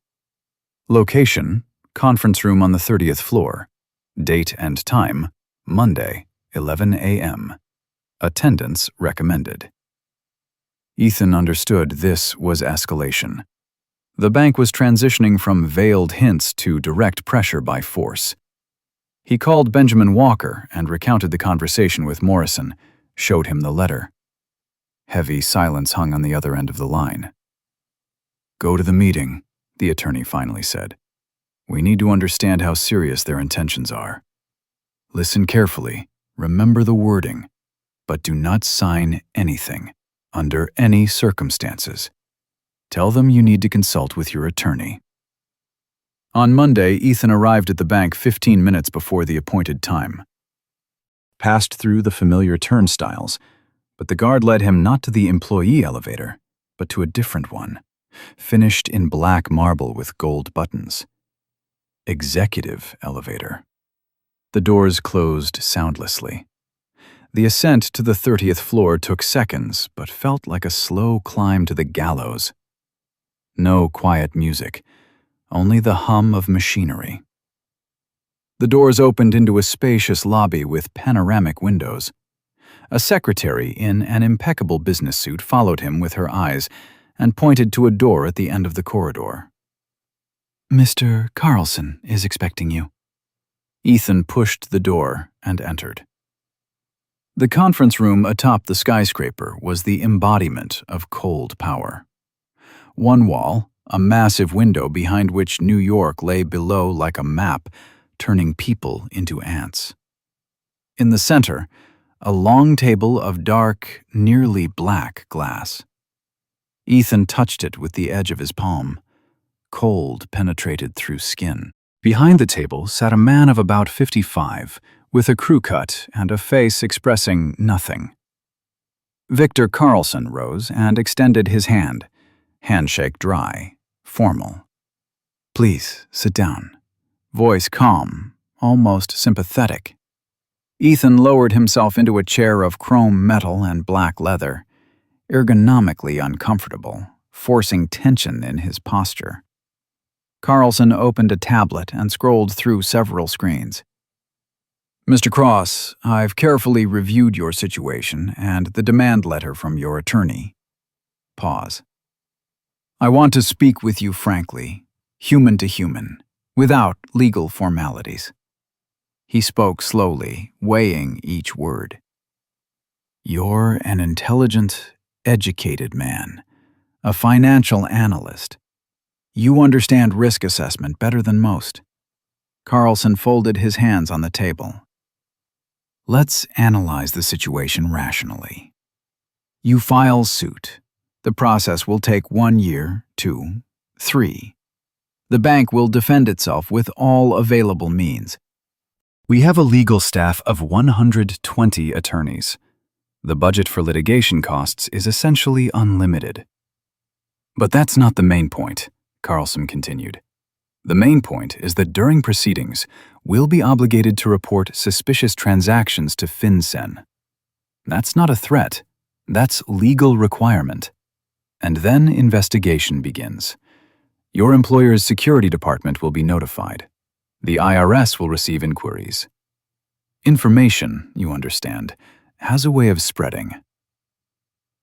Location, conference room on the 30th floor. Date and time, Monday, 11 a.m. Attendance recommended. Ethan understood this was escalation. The bank was transitioning from veiled hints to direct pressure by force. He called Benjamin Walker and recounted the conversation with Morrison, showed him the letter. Heavy silence hung on the other end of the line. Go to the meeting, the attorney finally said. We need to understand how serious their intentions are. Listen carefully, remember the wording, but do not sign anything, under any circumstances. Tell them you need to consult with your attorney. On Monday, Ethan arrived at the bank 15 minutes before the appointed time. Passed through the familiar turnstiles, but the guard led him not to the employee elevator, but to a different one, finished in black marble with gold buttons. Executive elevator. The doors closed soundlessly. The ascent to the 30th floor took seconds, but felt like a slow climb to the gallows. No quiet music. Only the hum of machinery. The doors opened into a spacious lobby with panoramic windows. A secretary in an impeccable business suit followed him with her eyes and pointed to a door at the end of the corridor. Mr. Carlson is expecting you. Ethan pushed the door and entered. The conference room atop the skyscraper was the embodiment of cold power. One wall, a massive window behind which New York lay below like a map, turning people into ants. In the center, a long table of dark, nearly black glass. Ethan touched it with the edge of his palm. Cold penetrated through skin. Behind the table sat a man of about 55, with a crew cut and a face expressing nothing. Victor Carlson rose and extended his hand, handshake dry, formal. Please, sit down. Voice calm, almost sympathetic. Ethan lowered himself into a chair of chrome metal and black leather, ergonomically uncomfortable, forcing tension in his posture. Carlson opened a tablet and scrolled through several screens. Mr. Cross, I've carefully reviewed your situation and the demand letter from your attorney. Pause. I want to speak with you frankly, human to human, without legal formalities. He spoke slowly, weighing each word. You're an intelligent, educated man, a financial analyst. You understand risk assessment better than most. Carlson folded his hands on the table. Let's analyze the situation rationally. You file suit. The process will take 1 year, 2, 3. The bank will defend itself with all available means. We have a legal staff of 120 attorneys. The budget for litigation costs is essentially unlimited. But that's not the main point, Carlson continued. The main point is that during proceedings, we'll be obligated to report suspicious transactions to FinCEN. That's not a threat. That's legal requirement. And then investigation begins. Your employer's security department will be notified. The IRS will receive inquiries. Information, you understand, has a way of spreading.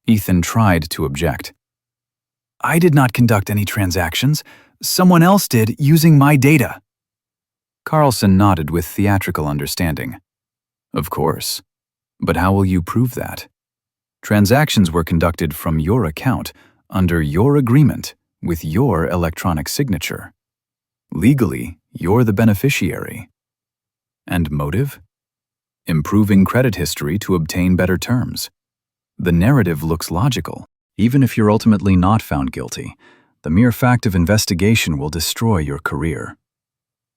Ethan tried to object. I did not conduct any transactions. Someone else did using my data. Carlson nodded with theatrical understanding. Of course. But how will you prove that? Transactions were conducted from your account, under your agreement, with your electronic signature. Legally, you're the beneficiary. And motive? Improving credit history to obtain better terms. The narrative looks logical. Even if you're ultimately not found guilty, the mere fact of investigation will destroy your career.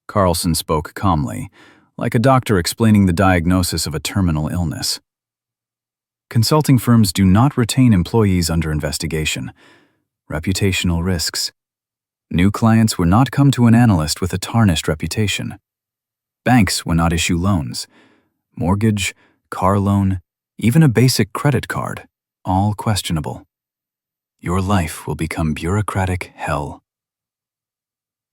Carlson spoke calmly, like a doctor explaining the diagnosis of a terminal illness. Consulting firms do not retain employees under investigation. Reputational risks. New clients will not come to an analyst with a tarnished reputation. Banks will not issue loans. Mortgage, car loan, even a basic credit card, all questionable. Your life will become bureaucratic hell.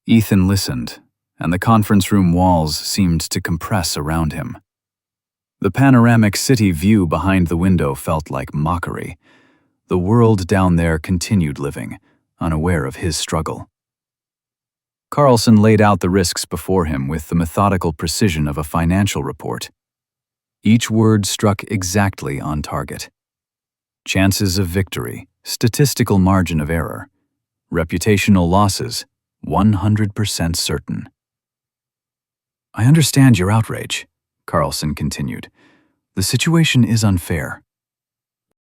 Ethan listened, and the conference room walls seemed to compress around him. The panoramic city view behind the window felt like mockery. The world down there continued living, unaware of his struggle. Carlson laid out the risks before him with the methodical precision of a financial report. Each word struck exactly on target. Chances of victory, statistical margin of error. Reputational losses, 100% certain. I understand your outrage, Carlson continued. The situation is unfair.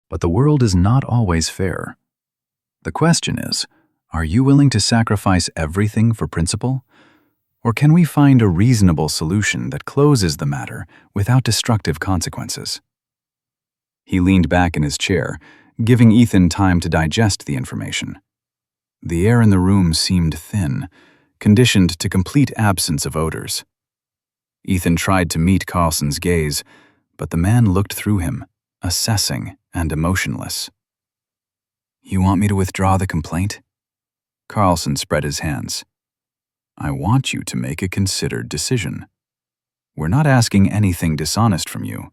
But the world is not always fair. The question is, are you willing to sacrifice everything for principle? Or can we find a reasonable solution that closes the matter without destructive consequences? He leaned back in his chair, giving Ethan time to digest the information. The air in the room seemed thin, conditioned to complete absence of odors. Ethan tried to meet Carlson's gaze, but the man looked through him, assessing and emotionless. You want me to withdraw the complaint? Carlson spread his hands. I want you to make a considered decision. We're not asking anything dishonest from you.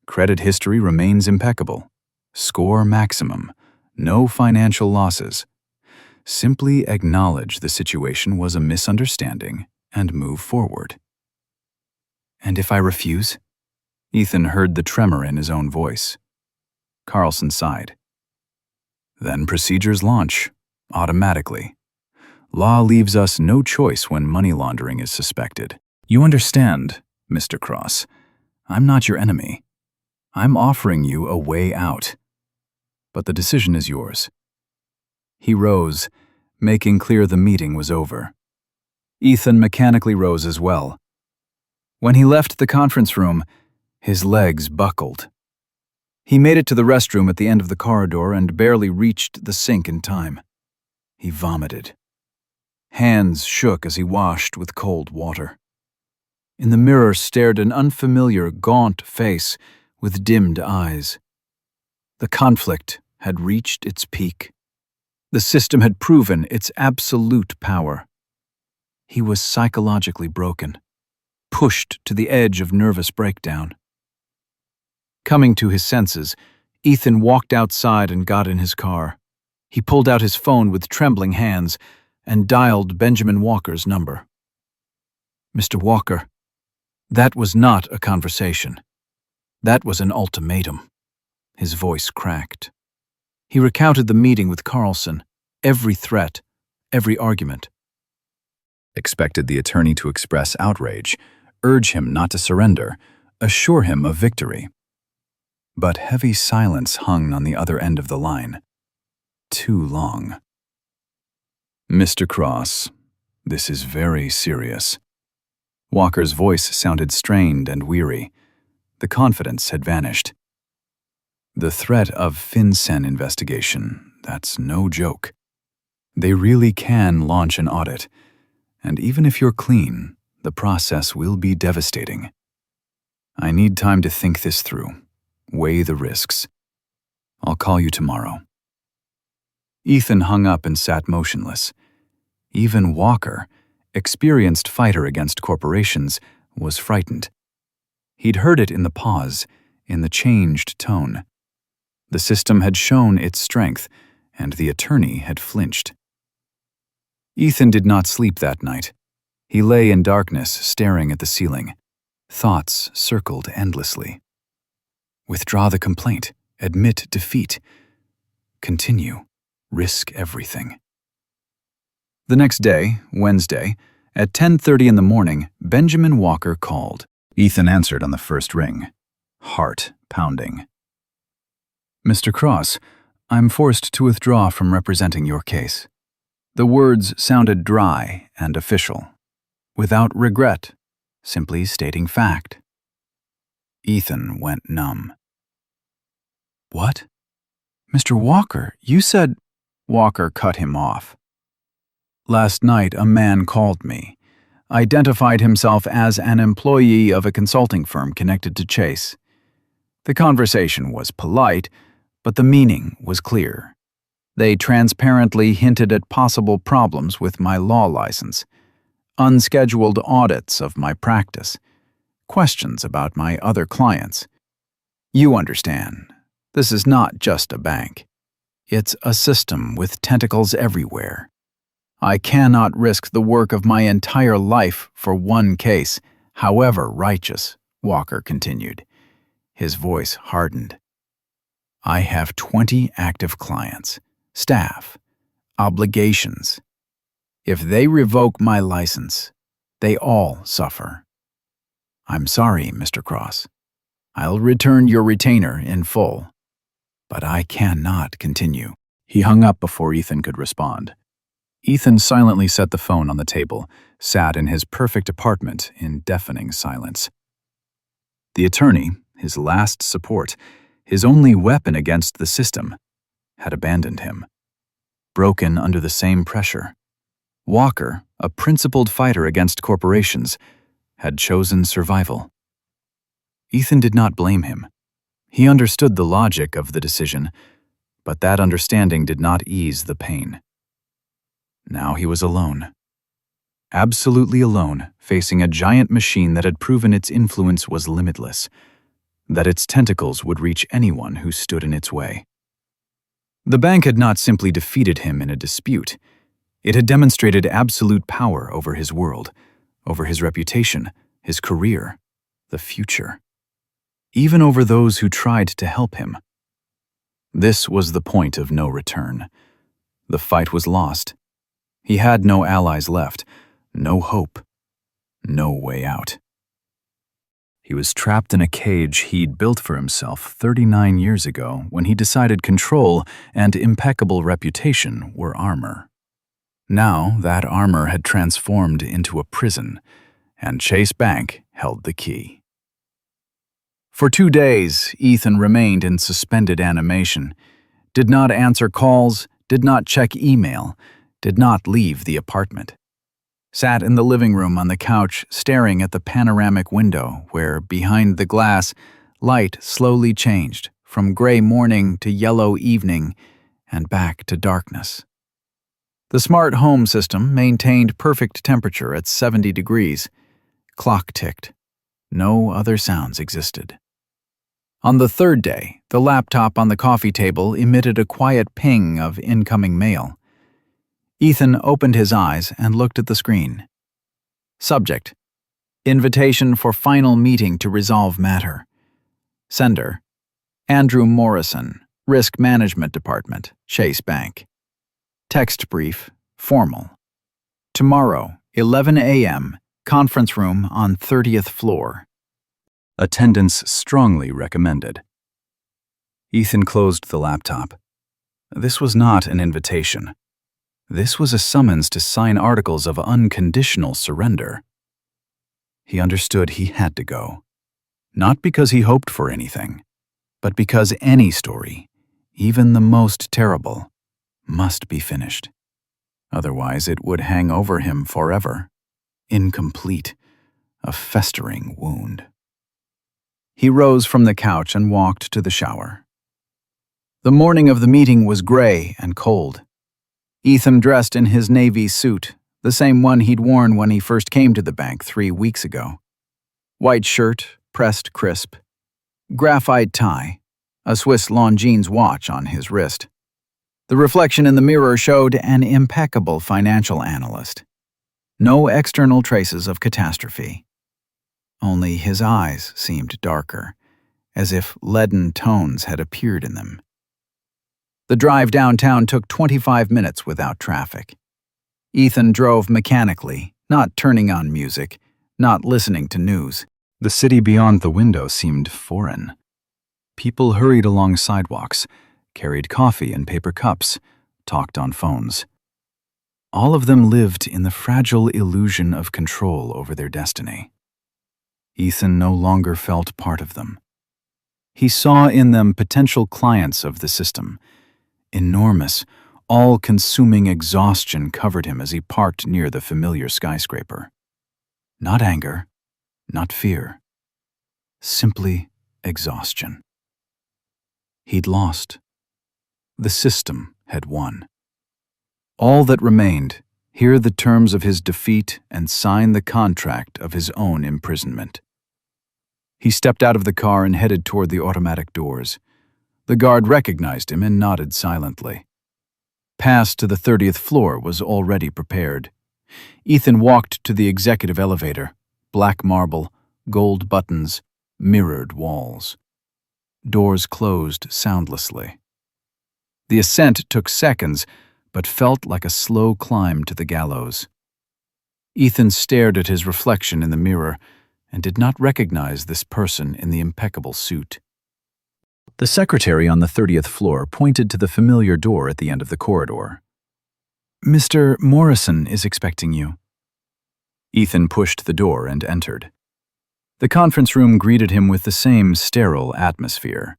Credit history remains impeccable. Score maximum. No financial losses. Simply acknowledge the situation was a misunderstanding and move forward. And if I refuse? Ethan heard the tremor in his own voice. Carlson sighed. Then procedures launch, automatically. Law leaves us no choice when money laundering is suspected. You understand, Mr. Cross. I'm not your enemy. I'm offering you a way out. But the decision is yours. He rose, making clear the meeting was over. Ethan mechanically rose as well. When he left the conference room, his legs buckled. He made it to the restroom at the end of the corridor and barely reached the sink in time. He vomited. Hands shook as he washed with cold water. In the mirror stared an unfamiliar, gaunt face with dimmed eyes. The conflict had reached its peak. The system had proven its absolute power. He was psychologically broken, pushed to the edge of nervous breakdown. Coming to his senses, Ethan walked outside and got in his car. He pulled out his phone with trembling hands and dialed Benjamin Walker's number. Mr. Walker, that was not a conversation. That was an ultimatum. His voice cracked. He recounted the meeting with Carlson, every threat, every argument. Expected the attorney to express outrage, urge him not to surrender, assure him of victory. But heavy silence hung on the other end of the line. Too long. Mr. Cross, this is very serious. Walker's voice sounded strained and weary. The confidence had vanished. The threat of FinCEN investigation, that's no joke. They really can launch an audit. And even if you're clean, the process will be devastating. I need time to think this through, weigh the risks. I'll call you tomorrow. Ethan hung up and sat motionless. Even Walker, experienced fighter against corporations, was frightened. He'd heard it in the pause, in the changed tone. The system had shown its strength, and the attorney had flinched. Ethan did not sleep that night. He lay in darkness, staring at the ceiling. Thoughts circled endlessly. Withdraw the complaint. Admit defeat. Continue. Risk everything. The next day, Wednesday, at 10:30 in the morning, Benjamin Walker called. Ethan answered on the first ring, heart pounding. Mr. Cross, I'm forced to withdraw from representing your case. The words sounded dry and official. Without regret, simply stating fact. Ethan went numb. What? Mr. Walker, you said... Walker cut him off. Last night, a man called me, identified himself as an employee of a consulting firm connected to Chase. The conversation was polite, but the meaning was clear. They transparently hinted at possible problems with my law license, unscheduled audits of my practice, questions about my other clients. You understand, this is not just a bank. It's a system with tentacles everywhere. I cannot risk the work of my entire life for one case, however righteous, Walker continued. His voice hardened. I have 20 active clients, staff, obligations. If they revoke my license, they all suffer. I'm sorry, Mr. Cross. I'll return your retainer in full. But I cannot continue. He hung up before Ethan could respond. Ethan silently set the phone on the table, sat in his perfect apartment in deafening silence. The attorney, his last support, his only weapon against the system, had abandoned him. Broken under the same pressure. Walker, a principled fighter against corporations, had chosen survival. Ethan did not blame him. He understood the logic of the decision, but that understanding did not ease the pain. Now he was alone. Absolutely alone, facing a giant machine that had proven its influence was limitless, that its tentacles would reach anyone who stood in its way. The bank had not simply defeated him in a dispute. It had demonstrated absolute power over his world, over his reputation, his career, the future. Even over those who tried to help him. This was the point of no return. The fight was lost. He had no allies left, no hope, no way out. He was trapped in a cage he'd built for himself 39 years ago when he decided control and impeccable reputation were armor. Now that armor had transformed into a prison, and Chase Bank held the key. For 2 days, Ethan remained in suspended animation, did not answer calls, did not check email, did not leave the apartment. Sat in the living room on the couch, staring at the panoramic window where, behind the glass, light slowly changed from gray morning to yellow evening and back to darkness. The smart home system maintained perfect temperature at 70 degrees. Clock ticked. No other sounds existed. On the third day, the laptop on the coffee table emitted a quiet ping of incoming mail. Ethan opened his eyes and looked at the screen. Subject: Invitation for final meeting to resolve matter. Sender: Andrew Morrison, Risk Management Department, Chase Bank. Text brief: Formal. Tomorrow, 11 a.m., conference room on 30th floor. Attendance strongly recommended. Ethan closed the laptop. This was not an invitation. This was a summons to sign articles of unconditional surrender. He understood he had to go. Not because he hoped for anything, but because any story, even the most terrible, must be finished. Otherwise it would hang over him forever, incomplete, a festering wound. He rose from the couch and walked to the shower. The morning of the meeting was gray and cold. Ethan dressed in his navy suit, the same one he'd worn when he first came to the bank 3 weeks ago. White shirt, pressed crisp. Graphite tie, a Swiss Longines watch on his wrist. The reflection in the mirror showed an impeccable financial analyst. No external traces of catastrophe. Only his eyes seemed darker, as if leaden tones had appeared in them. The drive downtown took 25 minutes without traffic. Ethan drove mechanically, not turning on music, not listening to news. The city beyond the window seemed foreign. People hurried along sidewalks, carried coffee in paper cups, talked on phones. All of them lived in the fragile illusion of control over their destiny. Ethan no longer felt part of them. He saw in them potential clients of the system. Enormous, all-consuming exhaustion covered him as he parked near the familiar skyscraper. Not anger, not fear. Simply exhaustion. He'd lost. The system had won. All that remained, hear the terms of his defeat and sign the contract of his own imprisonment. He stepped out of the car and headed toward the automatic doors. The guard recognized him and nodded silently. Pass to the 30th floor was already prepared. Ethan walked to the executive elevator. Black marble, gold buttons, mirrored walls. Doors closed soundlessly. The ascent took seconds, but felt like a slow climb to the gallows. Ethan stared at his reflection in the mirror and did not recognize this person in the impeccable suit. The secretary on the 30th floor pointed to the familiar door at the end of the corridor. "Mr. Morrison is expecting you." Ethan pushed the door and entered. The conference room greeted him with the same sterile atmosphere.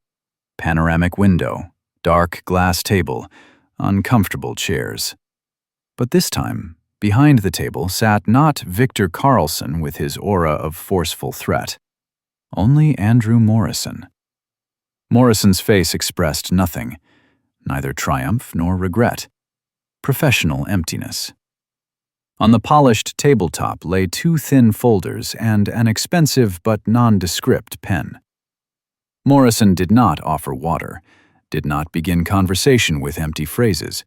Panoramic window, dark glass table, uncomfortable chairs. But this time, behind the table sat not Victor Carlson with his aura of forceful threat. Only Andrew Morrison. Morrison's face expressed nothing, neither triumph nor regret. Professional emptiness. On the polished tabletop lay 2 thin folders and an expensive but nondescript pen. Morrison did not offer water, did not begin conversation with empty phrases.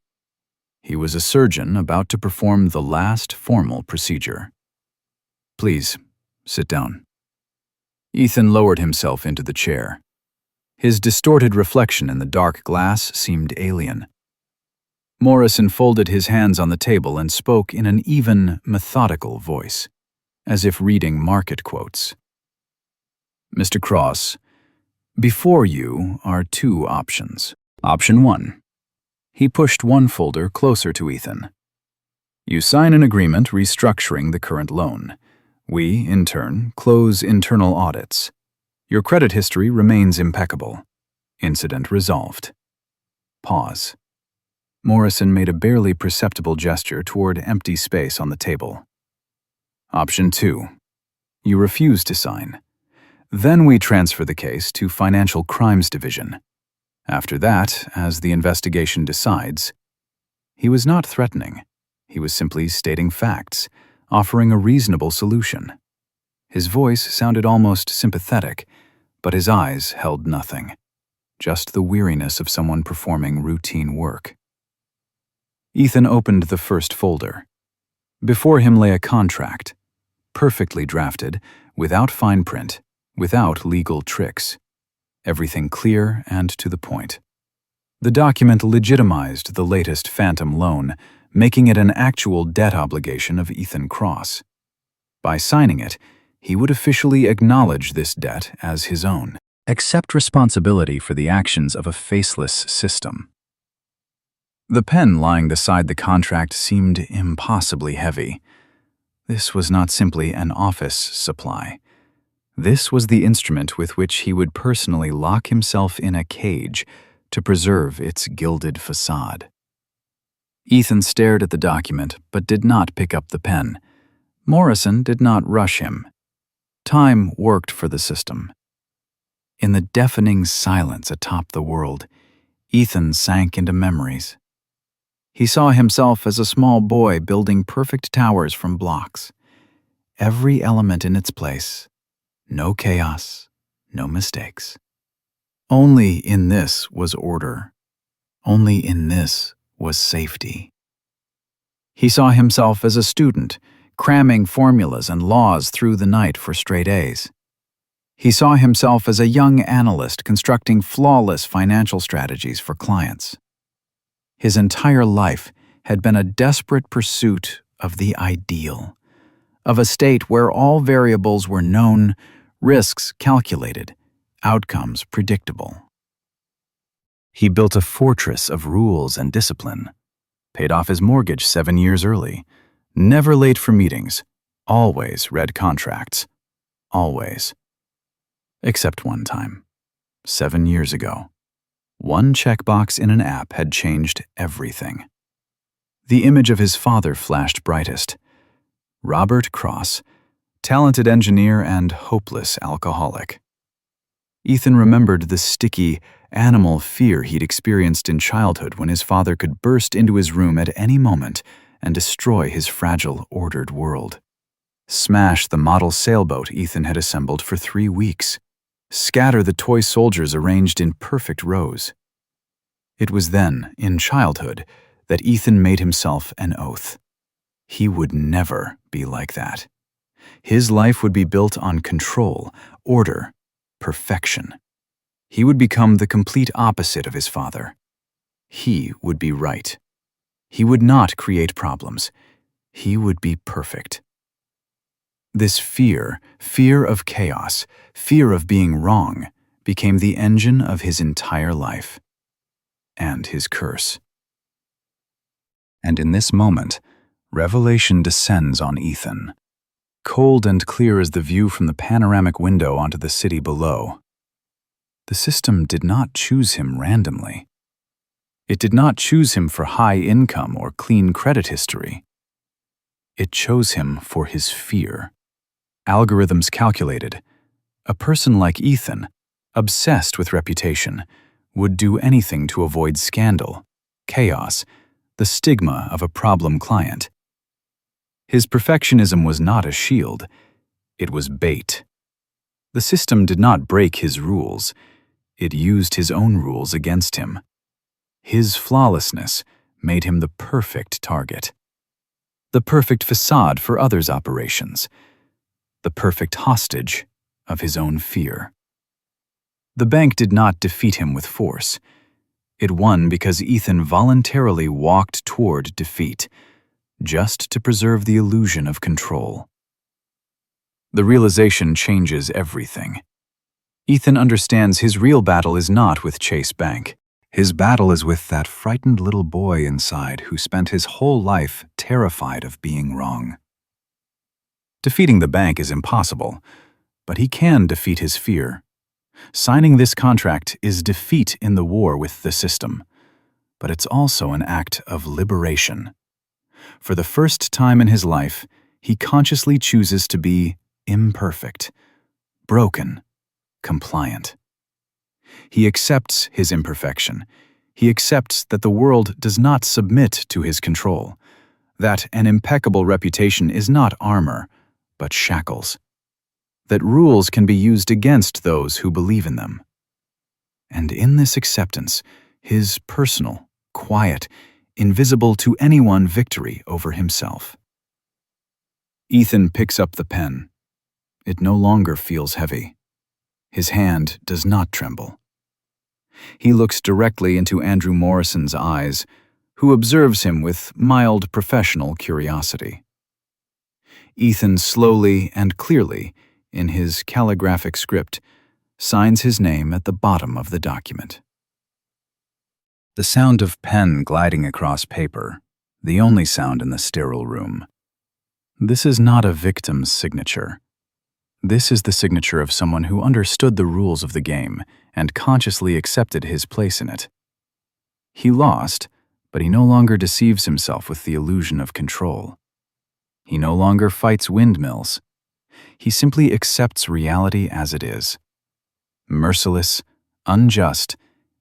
He was a surgeon about to perform the last formal procedure. "Please, sit down." Ethan lowered himself into the chair. His distorted reflection in the dark glass seemed alien. Morrison folded his hands on the table and spoke in an even, methodical voice, as if reading market quotes. "Mr. Cross, before you are 2 options. Option 1. He pushed one folder closer to Ethan. You sign an agreement restructuring the current loan. We, in turn, close internal audits. Your credit history remains impeccable. Incident resolved." Pause. Morrison made a barely perceptible gesture toward empty space on the table. Option 2. You refuse to sign. Then we transfer the case to Financial Crimes Division. After that, as the investigation decides. He was not threatening. He was simply stating facts, offering a reasonable solution. His voice sounded almost sympathetic, but his eyes held nothing. Just the weariness of someone performing routine work. Ethan opened the first folder. Before him lay a contract, perfectly drafted, without fine print, without legal tricks. Everything clear and to the point. The document legitimized the latest phantom loan, making it an actual debt obligation of Ethan Cross. By signing it, he would officially acknowledge this debt as his own, accept responsibility for the actions of a faceless system. The pen lying beside the contract seemed impossibly heavy. This was not simply an office supply. This was the instrument with which he would personally lock himself in a cage to preserve its gilded facade. Ethan stared at the document but did not pick up the pen. Morrison did not rush him. Time worked for the system. In the deafening silence atop the world, Ethan sank into memories. He saw himself as a small boy building perfect towers from blocks. Every element in its place. No chaos, no mistakes. Only in this was order. Only in this was safety. He saw himself as a student, cramming formulas and laws through the night for straight A's. He saw himself as a young analyst constructing flawless financial strategies for clients. His entire life had been a desperate pursuit of the ideal, of a state where all variables were known, risks calculated, outcomes predictable. He built a fortress of rules and discipline, paid off his mortgage 7 years early, never late for meetings, always read contracts, always. Except one time, 7 years ago. One checkbox in an app had changed everything. The image of his father flashed brightest. Robert Cross, talented engineer and hopeless alcoholic. Ethan remembered the sticky, animal fear he'd experienced in childhood when his father could burst into his room at any moment and destroy his fragile, ordered world. Smash the model sailboat Ethan had assembled for 3 weeks. Scatter the toy soldiers arranged in perfect rows. It was then, in childhood, that Ethan made himself an oath. He would never be like that. His life would be built on control, order, perfection. He would become the complete opposite of his father. He would be right. He would not create problems. He would be perfect. This fear of chaos, fear of being wrong, became the engine of his entire life. And his curse. And in this moment, revelation descends on Ethan. Cold and clear as the view from the panoramic window onto the city below. The system did not choose him randomly. It did not choose him for high income or clean credit history. It chose him for his fear. Algorithms calculated, a person like Ethan, obsessed with reputation, would do anything to avoid scandal, chaos, the stigma of a problem client. His perfectionism was not a shield, it was bait. The system did not break his rules, it used his own rules against him. His flawlessness made him the perfect target. The perfect facade for others' operations. The perfect hostage of his own fear. The bank did not defeat him with force. It won because Ethan voluntarily walked toward defeat, just to preserve the illusion of control. The realization changes everything. Ethan understands his real battle is not with Chase Bank. His battle is with that frightened little boy inside who spent his whole life terrified of being wrong. Defeating the bank is impossible, but he can defeat his fear. Signing this contract is defeat in the war with the system, but it's also an act of liberation. For the first time in his life, he consciously chooses to be imperfect, broken, compliant. He accepts his imperfection. He accepts that the world does not submit to his control, that an impeccable reputation is not armor, but shackles, that rules can be used against those who believe in them. And in this acceptance, his personal, quiet, invisible to anyone victory over himself. Ethan picks up the pen. It no longer feels heavy. His hand does not tremble. He looks directly into Andrew Morrison's eyes, who observes him with mild professional curiosity. Ethan slowly and clearly, in his calligraphic script, signs his name at the bottom of the document. The sound of pen gliding across paper, the only sound in the sterile room. This is not a victim's signature. This is the signature of someone who understood the rules of the game and consciously accepted his place in it. He lost, but he no longer deceives himself with the illusion of control. He no longer fights windmills. He simply accepts reality as it is. Merciless, unjust,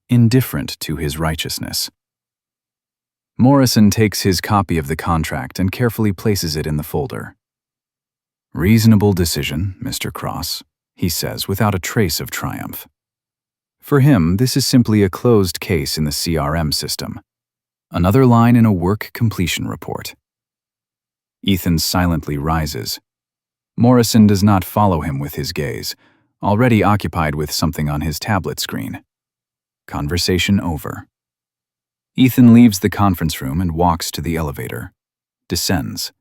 indifferent to his righteousness. Morrison takes his copy of the contract and carefully places it in the folder. "Reasonable decision, Mr. Cross," he says without a trace of triumph. For him, this is simply a closed case in the CRM system. Another line in a work completion report. Ethan silently rises. Morrison does not follow him with his gaze, already occupied with something on his tablet screen. Conversation over. Ethan leaves the conference room and walks to the elevator. Descends.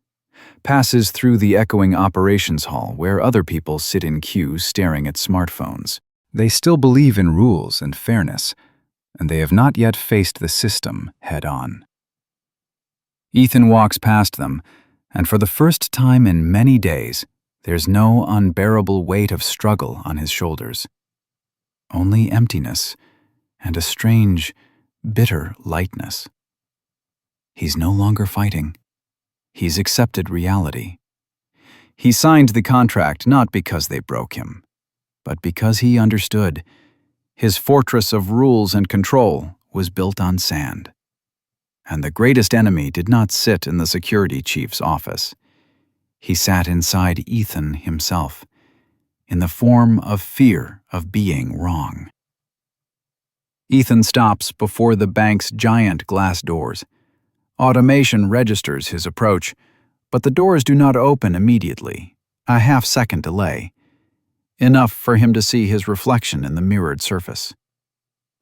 Passes through the echoing operations hall where other people sit in queues staring at smartphones. They still believe in rules and fairness, and they have not yet faced the system head-on. Ethan walks past them, and for the first time in many days, there's no unbearable weight of struggle on his shoulders. Only emptiness and a strange, bitter lightness. He's no longer fighting. He's accepted reality. He signed the contract not because they broke him, but because he understood. His fortress of rules and control was built on sand. And the greatest enemy did not sit in the security chief's office. He sat inside Ethan himself, in the form of fear of being wrong. Ethan stops before the bank's giant glass doors. Automation registers his approach, but the doors do not open immediately, a half-second delay. Enough for him to see his reflection in the mirrored surface.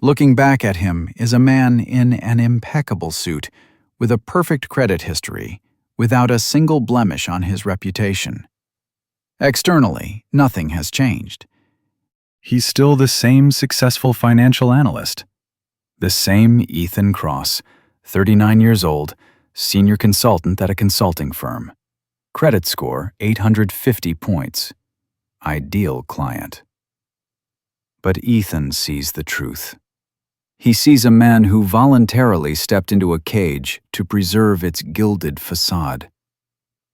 Looking back at him is a man in an impeccable suit, with a perfect credit history, without a single blemish on his reputation. Externally, nothing has changed. He's still the same successful financial analyst. The same Ethan Cross, 39 years old, senior consultant at a consulting firm. Credit score 850 points. Ideal client. But Ethan sees the truth. He sees a man who voluntarily stepped into a cage to preserve its gilded facade.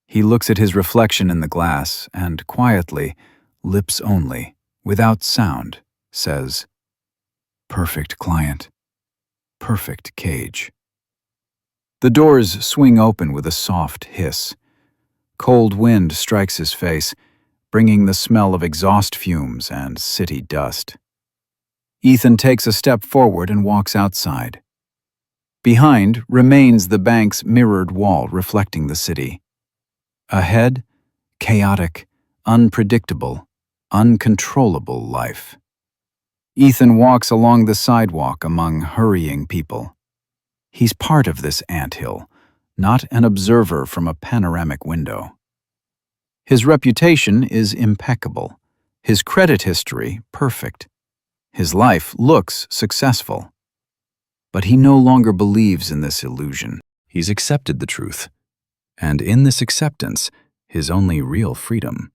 He looks at his reflection in the glass and quietly, lips only, without sound, says, "Perfect client. Perfect cage." The doors swing open with a soft hiss. Cold wind strikes his face, bringing the smell of exhaust fumes and city dust. Ethan takes a step forward and walks outside. Behind remains the bank's mirrored wall reflecting the city. Ahead, chaotic, unpredictable, uncontrollable life. Ethan walks along the sidewalk among hurrying people. He's part of this anthill, not an observer from a panoramic window. His reputation is impeccable, his credit history perfect. His life looks successful. But he no longer believes in this illusion. He's accepted the truth, and in this acceptance, his only real freedom.